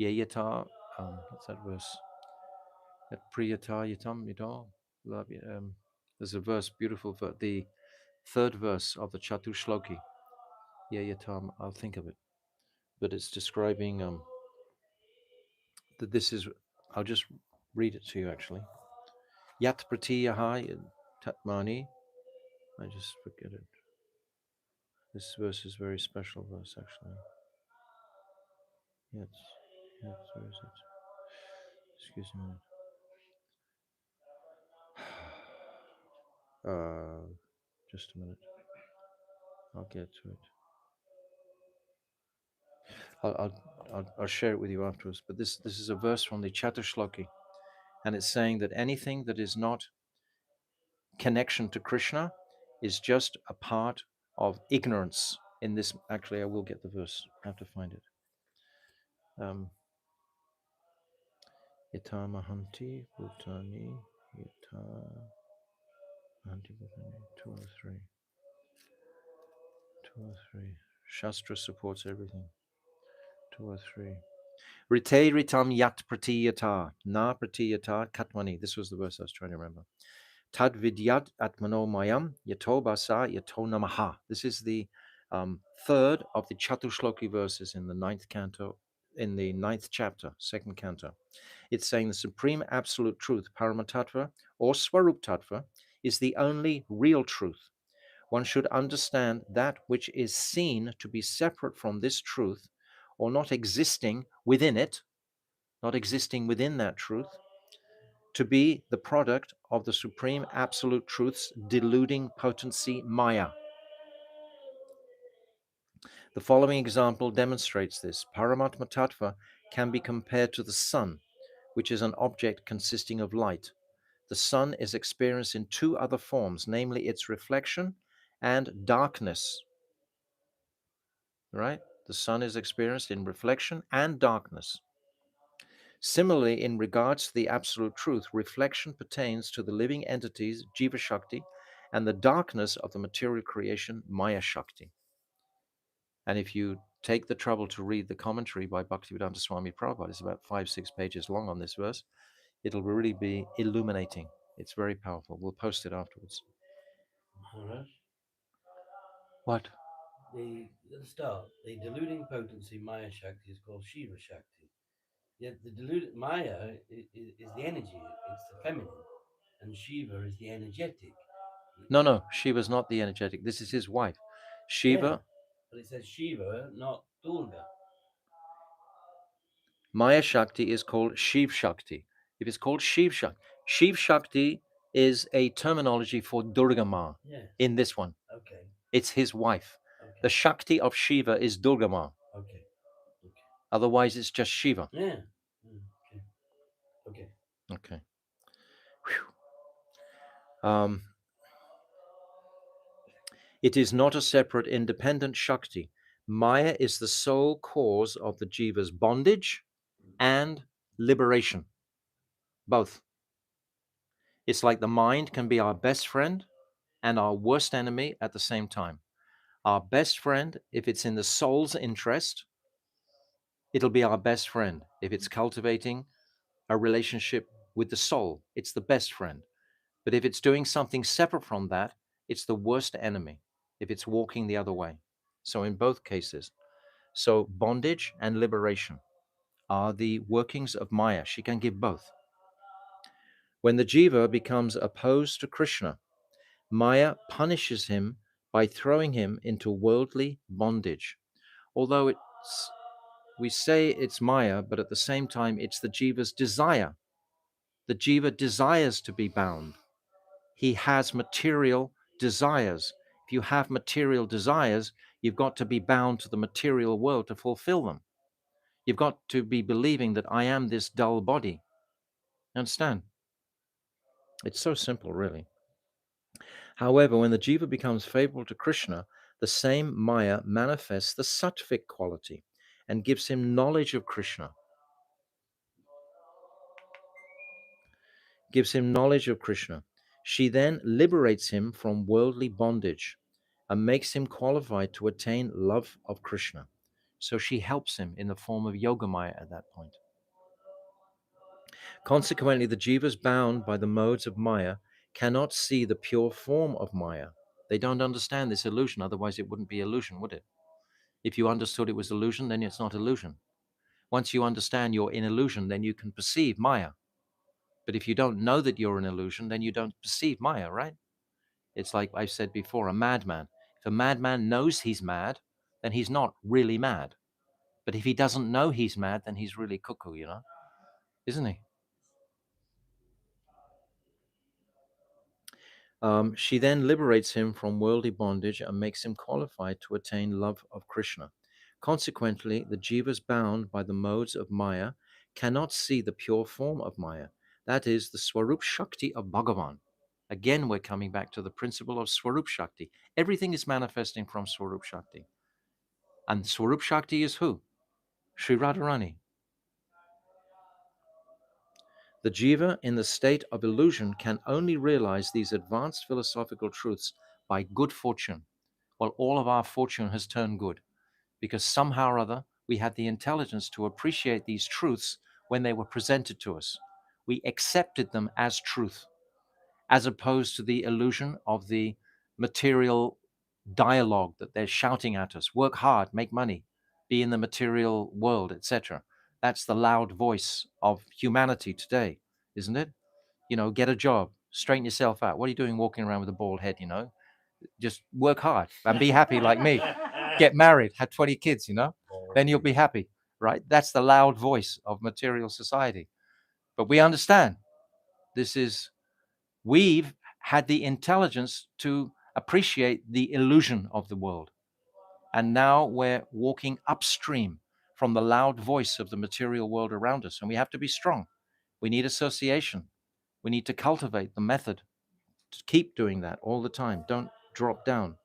Yayata, what's that verse? At Priyata Yatam Yidal. There's a verse, beautiful verse, the third verse of the Chatushloki. Yayatam, I'll think of it. But it's describing that this is, I'll just read it to you actually. Yat Pratiyaha Tatmani. I just forget it. This verse is a very special verse actually. Yes, where is it? Excuse me a minute. Just a minute. I'll get to it. I'll share it with you afterwards. But this is a verse from the Chatushloki, and it's saying that anything that is not connection to Krishna is just a part of ignorance. In this, actually, I will get the verse. I have to find it. Yata Mahanti Bhutani Yata Mahanti Bhutani 203. 203. Shastra supports everything. 203. Rite ritam yat pratiyata, na pratiyata katmani. This was the verse I was trying to remember. Tad vidyat atmano mayam yato basa yato namaha. This is the third of the Chatushloki verses in the ninth canto, in the ninth chapter, second canto. It's saying the supreme absolute truth, Paramatatva or Swarup Tattva, is the only real truth. One should understand that which is seen to be separate from this truth or not existing within it, not existing within that truth, to be the product of the supreme absolute truth's deluding potency, Maya. The following example demonstrates this. Paramatma Tattva can be compared to the sun, which is an object consisting of light. The sun is experienced in 2 other forms, namely its reflection and darkness. Right? The sun is experienced in reflection and darkness. Similarly, in regards to the absolute truth, reflection pertains to the living entities, Jiva Shakti, and the darkness of the material creation, Maya Shakti. And if you take the trouble to read the commentary by Bhaktivedanta Swami Prabhupada, it's about 5-6 pages long on this verse, it'll really be illuminating. It's very powerful. We'll post it afterwards. Maharaj, What? at the start, the deluding potency Maya Shakti is called Shiva Shakti. Yet the deluded Maya is the energy, it's the feminine, and Shiva is the energetic. No, Shiva's not the energetic. This is his wife. Shiva. Yeah, but it says Shiva, not Durga. Maya Shakti is called Shiv Shakti. If it's called Shiv Shakti is a terminology for Durga Ma. Yes. In this one. Okay. It's his wife. Okay. The Shakti of Shiva is Durga Ma. Okay. Otherwise, it's just Shiva. Yeah. Okay. Okay. Whew. It is not a separate independent Shakti. Maya is the sole cause of the Jiva's bondage and liberation. Both. It's like the mind can be our best friend and our worst enemy at the same time. Our best friend, if it's in the soul's interest, it'll be our best friend. If it's cultivating a relationship with the soul, it's the best friend. But if it's doing something separate from that, it's the worst enemy, if it's walking the other way. So in both cases. So bondage and liberation are the workings of Maya. She can give both. When the jiva becomes opposed to Krishna, Maya punishes him by throwing him into worldly bondage. Although we say it's Maya, but at the same time, it's the jiva's desire. The jiva desires to be bound. He has material desires. If you have material desires, you've got to be bound to the material world to fulfill them. You've got to be believing that I am this dull body. Understand? It's so simple, really. However, when the jiva becomes favorable to Krishna, the same Maya manifests the sattvic quality and gives him knowledge of Krishna. She then liberates him from worldly bondage and makes him qualified to attain love of Krishna. So she helps him in the form of Yogamaya at that point. Consequently, the jivas bound by the modes of Maya cannot see the pure form of Maya. They don't understand this illusion, otherwise it wouldn't be illusion, would it? If you understood it was illusion, then it's not illusion. Once you understand you're in illusion, then you can perceive Maya. But if you don't know that you're an illusion, then you don't perceive Maya, right? It's like I've said before, a madman. If a madman knows he's mad, then he's not really mad. But if he doesn't know he's mad, then he's really cuckoo, isn't he? She then liberates him from worldly bondage and makes him qualified to attain love of Krishna. Consequently, the jivas bound by the modes of Maya cannot see the pure form of Maya, that is, the Swarup Shakti of Bhagavan. Again, we're coming back to the principle of Swarup Shakti. Everything is manifesting from Swarup Shakti. And Swarup Shakti is who? Sri Radharani. The jiva in the state of illusion can only realize these advanced philosophical truths by good fortune. Well, all of our fortune has turned good because somehow or other we had the intelligence to appreciate these truths when they were presented to us. We accepted them as truth, as opposed to the illusion of the material dialogue that they're shouting at us. Work hard, make money, be in the material world, etc. That's the loud voice of humanity today, isn't it? Get a job, straighten yourself out. What are you doing walking around with a bald head, Just work hard and be happy like me. Get married, have 20 kids, then you'll be happy, right? That's the loud voice of material society. But we understand we've had the intelligence to appreciate the illusion of the world. And now we're walking upstream from the loud voice of the material world around us. And we have to be strong. We need association. We need to cultivate the method to keep doing that all the time. Don't drop down.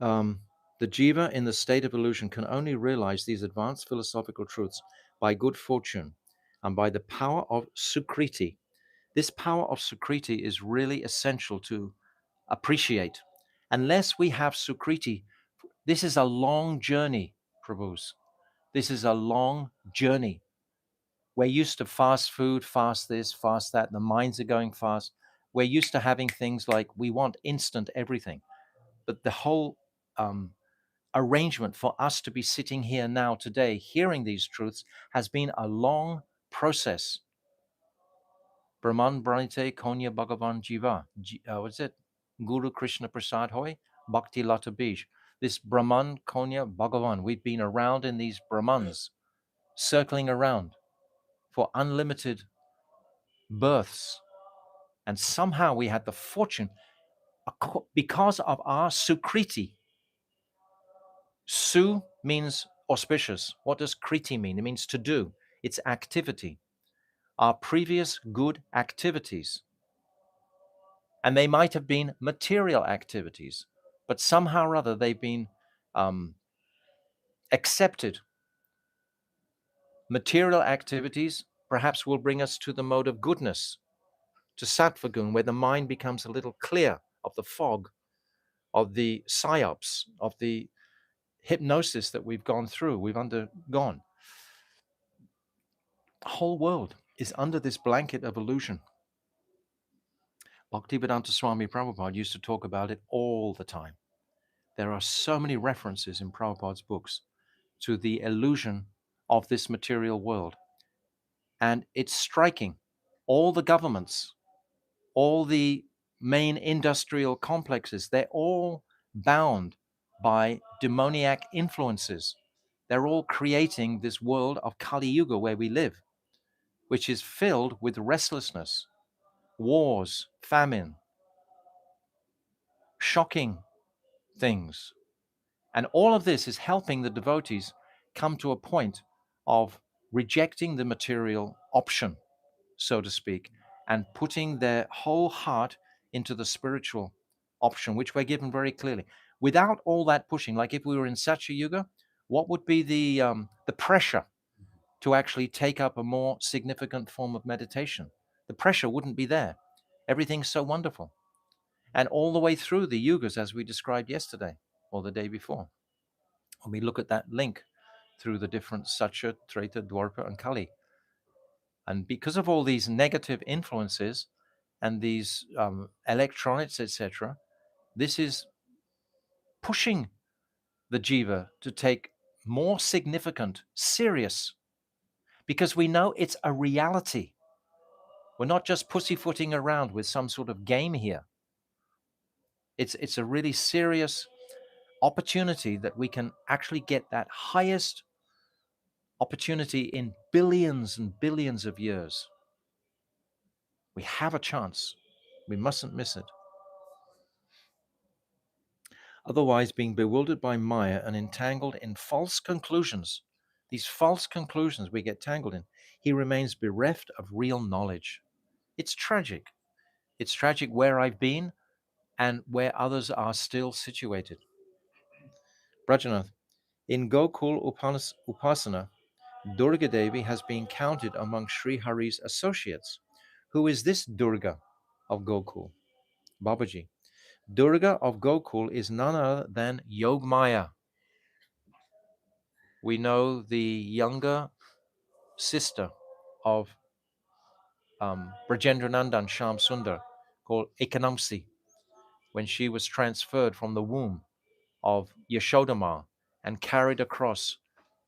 The jiva in the state of illusion can only realize these advanced philosophical truths by good fortune and by the power of sukriti, This power of Sukriti is really essential to appreciate. Unless we have Sukriti, this is a long journey, Prabhus. This is a long journey. We're used to fast food, fast this, fast that. The minds are going fast. We're used to having things like we want instant everything. But the whole arrangement for us to be sitting here now today, hearing these truths, has been a long process. Brahman Branite Konya Bhagavan Jiva. What's it? Guru Krishna Prasad Hoy, Bhakti Lata Bij. This Brahman Konya Bhagavan, we've been around in these Brahmans, circling around for unlimited births. And somehow we had the fortune, because of our Sukriti. Su means auspicious. What does Kriti mean? It means to do. It's activity. Our previous good activities. And they might have been material activities, but somehow or other they've been accepted. Material activities perhaps will bring us to the mode of goodness, to sattvagun, where the mind becomes a little clear of the fog, of the psyops, of the hypnosis that we've gone through, we've undergone. The whole world is under this blanket of illusion. Bhaktivedanta Swami Prabhupada used to talk about it all the time. There are so many references in Prabhupada's books to the illusion of this material world. And it's striking. All the governments, all the main industrial complexes, they're all bound by demoniac influences. They're all creating this world of Kali Yuga where we live, which is filled with restlessness, wars, famine, shocking things. And all of this is helping the devotees come to a point of rejecting the material option, so to speak, and putting their whole heart into the spiritual option, which we're given very clearly. Without all that pushing, like if we were in Satya Yuga, what would be the pressure to actually take up a more significant form of meditation? The pressure wouldn't be there. Everything's so wonderful. And all the way through the yugas, as we described yesterday or the day before, when we look at that link through the different Satya, Treta, Dwarpa, and Kali. And because of all these negative influences and these electronics, etc., this is pushing the jiva to take more significant, serious, because we know it's a reality. We're not just pussyfooting around with some sort of game here. It's a really serious opportunity that we can actually get that highest opportunity in billions and billions of years. We have a chance. We mustn't miss it. Otherwise, being bewildered by Maya and entangled in false conclusions, these false conclusions we get tangled in, he remains bereft of real knowledge. It's tragic. It's tragic where I've been and where others are still situated. Brajanath, in Gokul Upasana, Durga Devi has been counted among Sri Hari's associates. Who is this Durga of Gokul? Babaji. Durga of Gokul is none other than Yogmaya. We know the younger sister of Brajendranandan Sham Sundar, called Ekanamsi, when she was transferred from the womb of Yashodama and carried across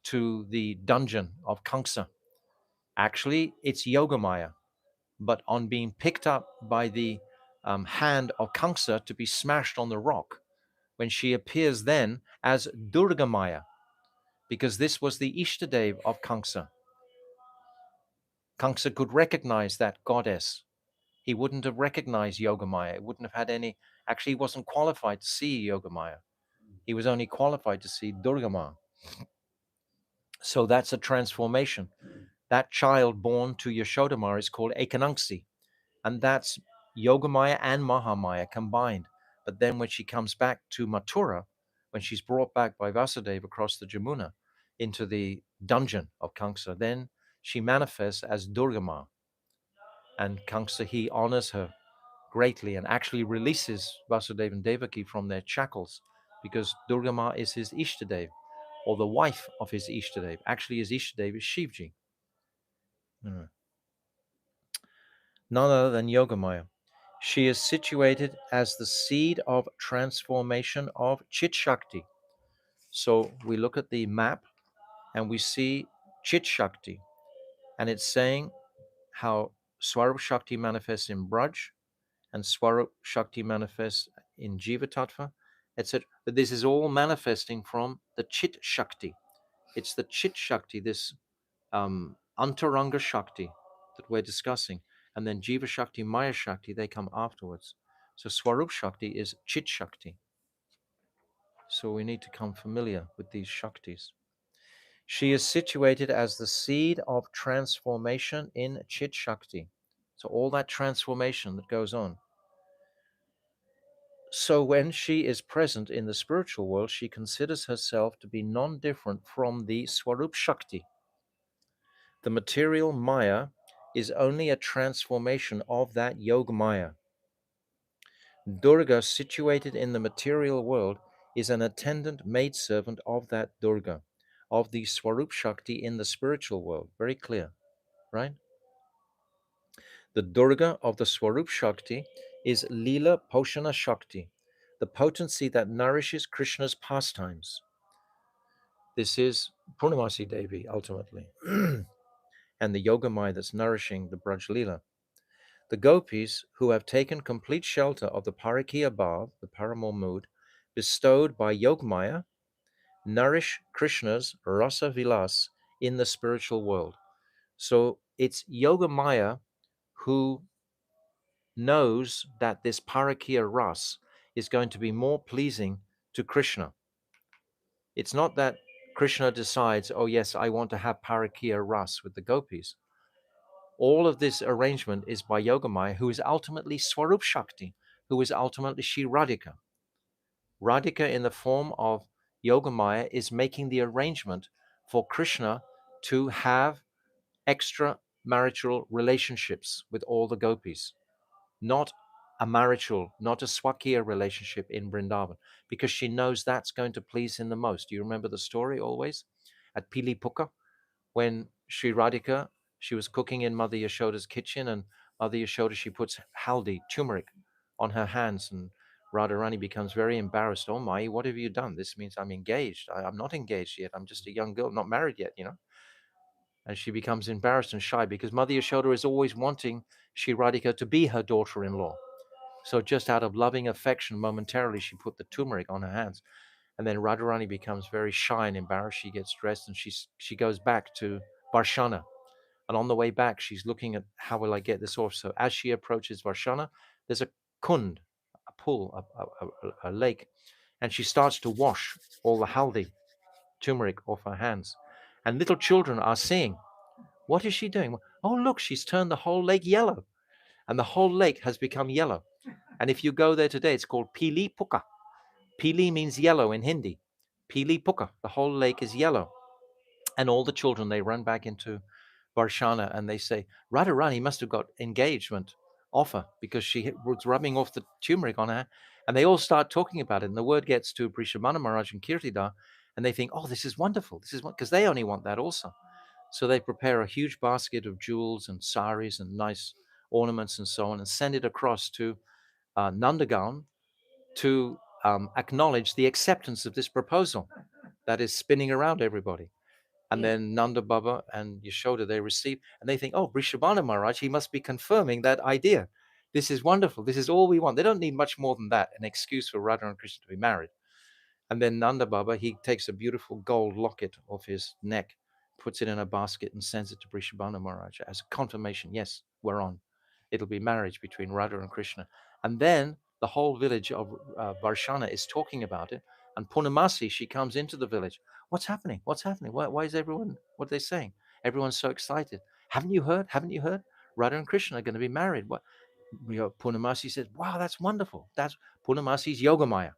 to the dungeon of Kamsa. Actually, it's Yogamaya, but on being picked up by the hand of Kamsa to be smashed on the rock, when she appears then as Durgamaya, because this was the Ishtadev of Kamsa. Kamsa could recognize that goddess. He wouldn't have recognized Yogamaya. It wouldn't have had any, actually, he wasn't qualified to see Yogamaya. He was only qualified to see Durgama. So that's a transformation. That child born to Yashodama is called Ekananksi, and that's Yogamaya and Mahamaya combined. But then when she comes back to Mathura, when she's brought back by Vasudeva across the Jamuna into the dungeon of Kamsa, then she manifests as Durgama. And Kamsa, he honors her greatly and actually releases Vasudeva and Devaki from their shackles because Durga Ma is his Ishtadev, or the wife of his Ishtadev. Actually, his Ishtadev is Shivji. Mm. None other than Yogamaya. She is situated as the seed of transformation of Chit Shakti. So we look at the map and we see Chit Shakti, and it's saying how Swarup Shakti manifests in Braj and Swarup Shakti manifests in Jiva Tattva, etc. But this is all manifesting from the Chit Shakti. It's the Chit Shakti, this Antaranga Shakti that we're discussing. And then Jiva Shakti, Maya Shakti, they come afterwards. So Swarup Shakti is Chit Shakti. So we need to come familiar with these Shaktis. She is situated as the seed of transformation in Chit Shakti. So all that transformation that goes on. So when she is present in the spiritual world, she considers herself to be non-different from the Swarup Shakti. The material Maya is only a transformation of that Yoga Maya. Durga, situated in the material world, is an attendant maidservant of that Durga, of the Swarup Shakti in the spiritual world. Very clear, right? The Durga of the Swarup Shakti is Leela Poshana Shakti, the potency that nourishes Krishna's pastimes. This is Purnamasi Devi, ultimately, and the Yogamaya that's nourishing the Braj Leela. The gopis, who have taken complete shelter of the Parakya Bhav, the Paramore mood, bestowed by Yogamaya, nourish Krishna's Rasa Vilas in the spiritual world. So it's Yogamaya who knows that this Parakya Ras is going to be more pleasing to Krishna. It's not that Krishna decides, oh yes, I want to have Parakya Ras with the gopis. All of this arrangement is by Yogamaya, who is ultimately Swarup Shakti, who is ultimately Shri Radhika. Radhika, in the form of Yogamaya, is making the arrangement for Krishna to have extra marital relationships with all the gopis, not a marital, not a Swakiya relationship in Vrindavan, because she knows that's going to please him the most. Do you remember the story always at Pilipuka when Sri Radhika, she was cooking in Mother Yashoda's kitchen, and Mother Yashoda, she puts haldi, turmeric, on her hands, and Radharani becomes very embarrassed. Oh my, what have you done? This means I'm engaged. I'm not engaged yet. I'm just a young girl, not married yet. And she becomes embarrassed and shy because Mother Yashoda is always wanting Sri Radhika to be her daughter-in-law. So just out of loving affection, momentarily, she put the turmeric on her hands. And then Radharani becomes very shy and embarrassed. She gets dressed and she goes back to Varshana. And on the way back, she's looking at how will I get this off. So as she approaches Varshana, there's a kund, a pool, a lake, and she starts to wash all the haldi, turmeric, off her hands. And little children are seeing, what is she doing? Oh, look, she's turned the whole lake yellow. And the whole lake has become yellow. And if you go there today, it's called Pili Puka. Pili means yellow in Hindi. Pili Puka. The whole lake is yellow. And all the children, they run back into Varshana and they say, Radharani must have got engagement offer because she was rubbing off the turmeric on her. And they all start talking about it. And the word gets to Prishamana Maharaj and Kirtidar, and they think, oh, this is wonderful. This is what, because they only want that also. So they prepare a huge basket of jewels and saris and nice ornaments and so on and send it across to Nandagaon to acknowledge the acceptance of this proposal that is spinning around everybody. And then Nanda Baba and Yashoda, they receive, and they think, oh, Vrishabhana Maharaj, he must be confirming that idea. This is wonderful. This is all we want. They don't need much more than that, an excuse for Radha and Krishna to be married. And then Nanda Baba, he takes a beautiful gold locket off his neck, puts it in a basket and sends it to Vrishabhana Maharaj as a confirmation. Yes, we're on. It'll be marriage between Radha and Krishna. And then the whole village of Varshana is talking about it. And Purnamasi, she comes into the village. What's happening? What's happening? Why is everyone, what are they saying? Everyone's so excited. Haven't you heard? Haven't you heard? Radha and Krishna are going to be married. What? Purnamasi says, wow, that's wonderful. That's Purnamasi's Yogamaya.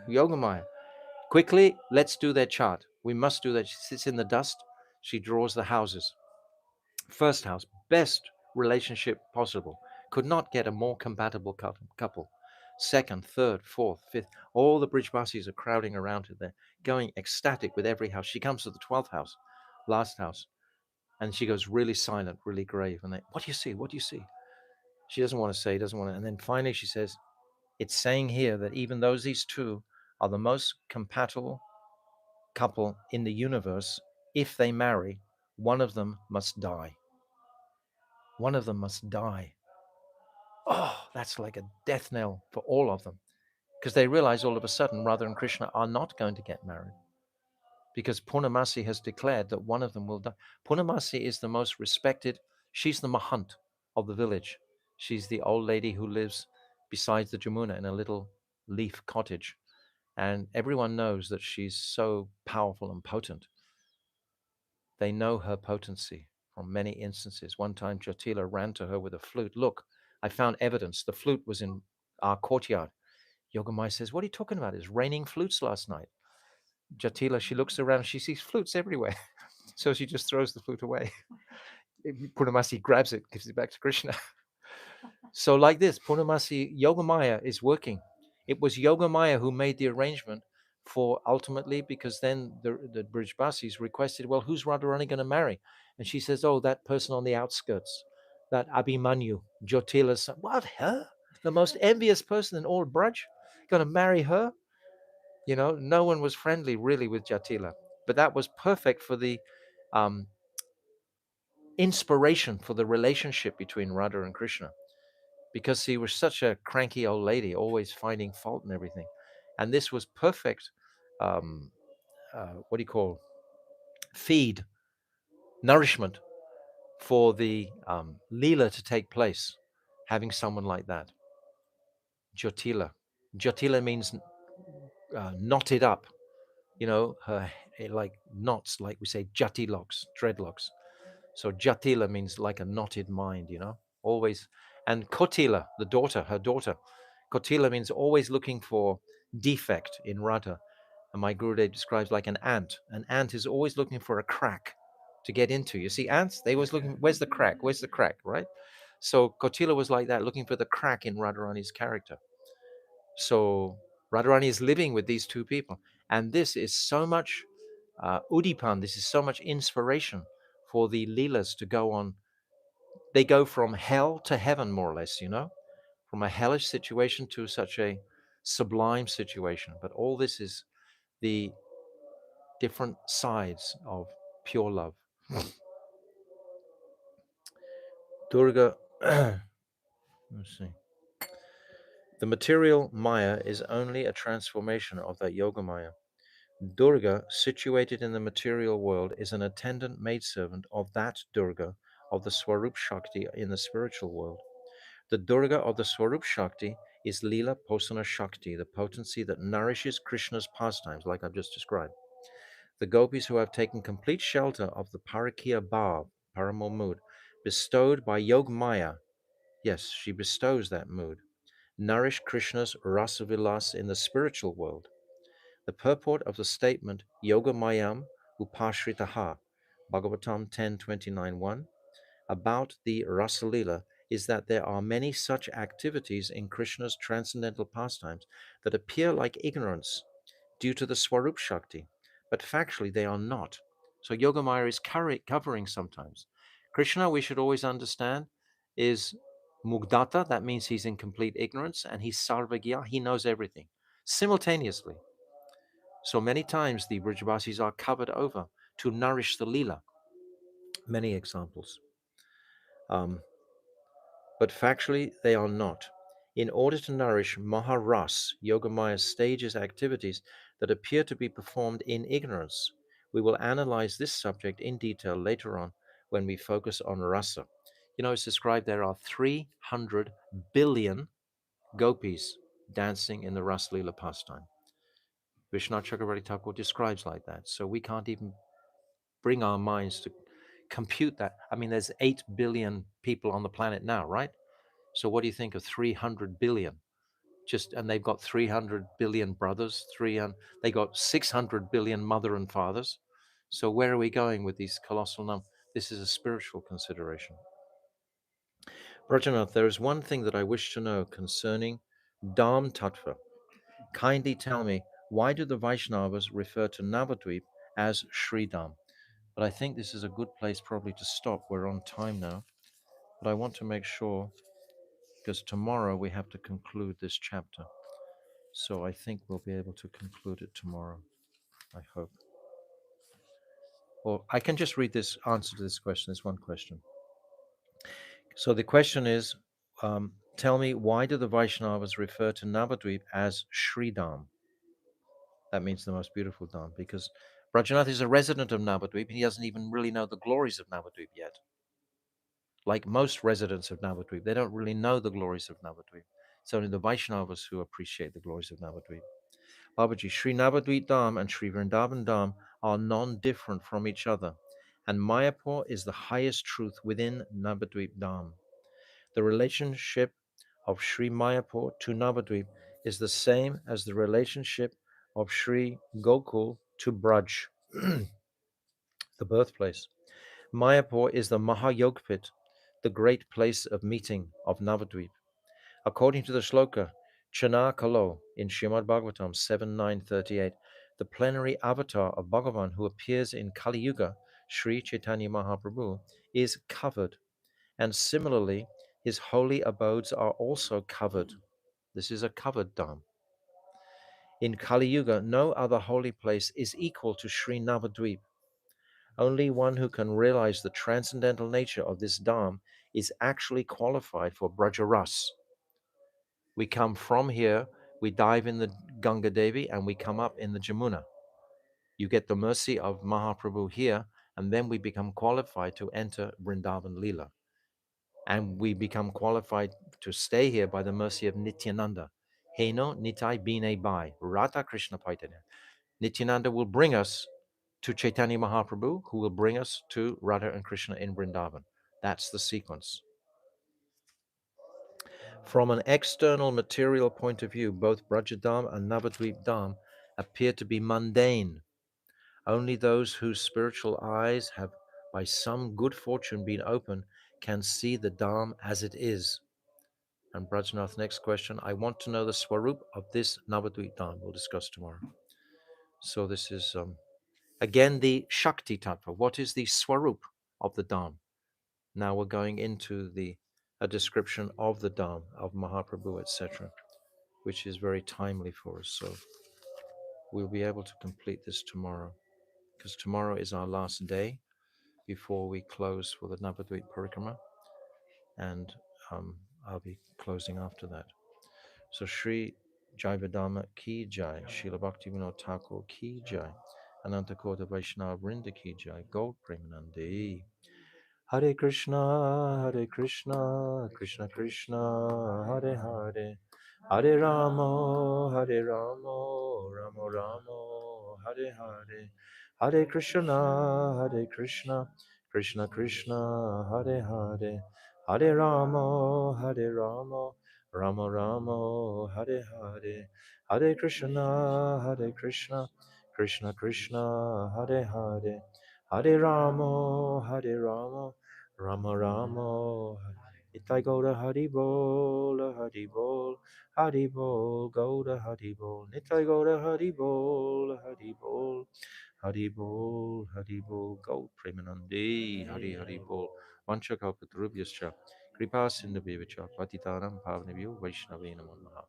Yogamaya. Quickly, let's do their chart. We must do that. She sits in the dust. She draws the houses. First house, best relationship possible. Could not get a more compatible couple. Second, third, fourth, fifth, all the Brijbasis are crowding around her. They're going ecstatic with every house. She comes to the 12th house, last house, and she goes really silent, really grave. And they, what do you see? What do you see? She doesn't want to say, doesn't want to. And then finally she says, it's saying here that even though these two are the most compatible couple in the universe, if they marry, one of them must die. One of them must die. Oh, that's like a death knell for all of them because they realize all of a sudden Radha and Krishna are not going to get married because Purnamasi has declared that one of them will die. Purnamasi is the most respected, she's the Mahant of the village. She's the old lady who lives beside the Jamuna in a little leaf cottage. And everyone knows that she's so powerful and potent. They know her potency from many instances. One time, Jatila ran to her with a flute. Look, I found evidence. The flute was in our courtyard. Yogamai says, what are you talking about? It's raining flutes last night. Jatila, she looks around, she sees flutes everywhere. So she just throws the flute away. Purnamasi grabs it, gives it back to Krishna. So like this, Purnamasi, Yogamaya is working. It was Yogamaya who made the arrangement for ultimately, because then the Brijbasis requested, well, who's Radharani going to marry? And she says, oh, that person on the outskirts, that Abhimanyu, Jyotila's son. What, her? The most envious person in all Braj? Going to marry her? You know, no one was friendly really with Jatila. But that was perfect for the um, inspiration for the relationship between Radha and Krishna because he was such a cranky old lady, always finding fault and everything. And this was perfect, um, what do you call, feed, nourishment for the Leela to take place, having someone like that. Jyotila. Jyotila means knotted up, you know, her like knots, like we say, jati locks, dreadlocks. So Jatila means like a knotted mind, you know, always. And Kotila, the daughter, her daughter, Kotila means always looking for defect in Radha. And my Gurudev describes like an ant. An ant is always looking for a crack to get into. You see, ants, they always looking, where's the crack? Where's the crack, right? So Kotila was like that, looking for the crack in Radharani's character. So Radharani is living with these two people. And this is so much Udipan, this is so much inspiration for the Leelas to go on. They go from hell to heaven, more or less, you know, from a hellish situation to such a sublime situation. But all this is the different sides of pure love. Durga, let's see. The material Maya is only a transformation of that Yoga Maya. Durga, situated in the material world, is an attendant maidservant of that Durga of the Swarup Shakti in the spiritual world. The Durga of the Swarup Shakti is Leela Posana Shakti, the potency that nourishes Krishna's pastimes, like I've just described. The gopis who have taken complete shelter of the Parakiya Bhav, Paramo mood, bestowed by Yog Maya, yes, she bestows that mood, nourish Krishna's Rasavilas in the spiritual world. The purport of the statement Yoga Mayam Upashritaha, Bhagavatam 10:29-1, about the Rasalila is that there are many such activities in Krishna's transcendental pastimes that appear like ignorance due to the Swarup Shakti, but factually they are not. So Yogamaya is covering sometimes. Krishna, we should always understand, is Mugdata, that means he's in complete ignorance, and he's Sarvagya, he knows everything simultaneously. So many times the Brijabasis are covered over to nourish the Leela. Many examples. Um, but factually they are not. In order to nourish Maharas, Yogamaya's stages activities that appear to be performed in ignorance, we will analyze this subject in detail later on when we focus on rasa. You know, it's described there are 300 billion gopis dancing in the Ras Leela pastime. Vishnu Chakravarti Thakur describes like that. So we can't even bring our minds to compute that. I mean, there's 8 billion people on the planet now, right? So what do you think of 300 billion? Just and they've got 300 billion brothers, 300, they got 600 billion mother and fathers. So where are we going with these colossal numbers? This is a spiritual consideration. Rajanath, there is one thing that I wish to know concerning Dham Tattva. Kindly tell me, why do the Vaishnavas refer to Navadvip as Sri Dham? But I think this is a good place probably to stop. We're on time now. But I want to make sure, because tomorrow we have to conclude this chapter. So I think we'll be able to conclude it tomorrow, I hope. Or I can just read this answer to this question. It's one question. So the question is, tell me, why do the Vaishnavas refer to Navadvip as Sri Dham? That means the most beautiful Dham, because Brajanath is a resident of Navadvip and he doesn't even really know the glories of Navadvip yet. Like most residents of Navadvip, they don't really know the glories of Navadvip. It's only the Vaishnavas who appreciate the glories of Navadvip. Babaji, Sri Navadvip Dham and Sri Vrindavan Dham are non-different from each other, and Mayapur is the highest truth within Navadvip Dham. The relationship of Sri Mayapur to Navadvip is the same as the relationship of Sri Gokul to Braj, the birthplace. Mayapur is the Mahayogpit, the great place of meeting of Navadvip. According to the shloka, Chana Kalo in Srimad Bhagavatam 7.9.38, the plenary avatar of Bhagavan who appears in Kali Yuga, Sri Chaitanya Mahaprabhu, is covered. And similarly, his holy abodes are also covered. This is a covered dham. In Kali Yuga, no other holy place is equal to Sri Navadvip. Only one who can realize the transcendental nature of this dham is actually qualified for Brajaras. We come from here, we dive in the Ganga Devi, and we come up in the Jamuna. You get the mercy of Mahaprabhu here, and then we become qualified to enter Vrindavan Leela. And we become qualified to stay here by the mercy of Nityananda. Heno Nitai Bine Bai, Radha Krishna Paitanya. Nityananda will bring us to Chaitanya Mahaprabhu, who will bring us to Radha and Krishna in Vrindavan. That's the sequence. From an external material point of view, both Brajadam and Navadvip Dham appear to be mundane. Only those whose spiritual eyes have by some good fortune been opened can see the Dham as it is. And Brajnath, next question. I want to know the Swarup of this Navadvip Dham. We'll discuss tomorrow. So this is, again, the Shakti Tattva. What is the Swarup of the Dham? Now we're going into a description of the Dham, of Mahaprabhu, etc., which is very timely for us. So we'll be able to complete this tomorrow, because tomorrow is our last day before we close for the Navadvip Parikrama, and I'll be closing after that. So Sri Jaiva Dharma ki jai, Srila Bhakti Vinod Thakur ki jai, Ananta Kota Vaishnava Vrinda ki jai, Gold Premanande. Hare Krishna, Hare Krishna, Krishna Krishna, Hare Hare, Hare Ramo, Hare Ramo, Ramo Ramo, Hare Hare, Hare Krishna, Hare Krishna, Krishna Krishna, Hare Hare, Hare Ramo, Hare Ramo, Ramo Ramo, Hare Hare, Hare Krishna, Hare Krishna, Krishna Krishna, Hare Hare, Hare Ramo, Hare Ramo, Rama Ramo, Itai Goda Hari Bol, Hari Bol, Hari Bol, Goda Hari Bol, Nitai Goda Hari Bol, Hari Bol, Hari Bol, Hari Bol, Gold Premanande, Hari Hari Bol, Vanchakalpatarubhyascha, Kripa Sindhu Patitanam Pavnabhyo Vaishnavena Maha.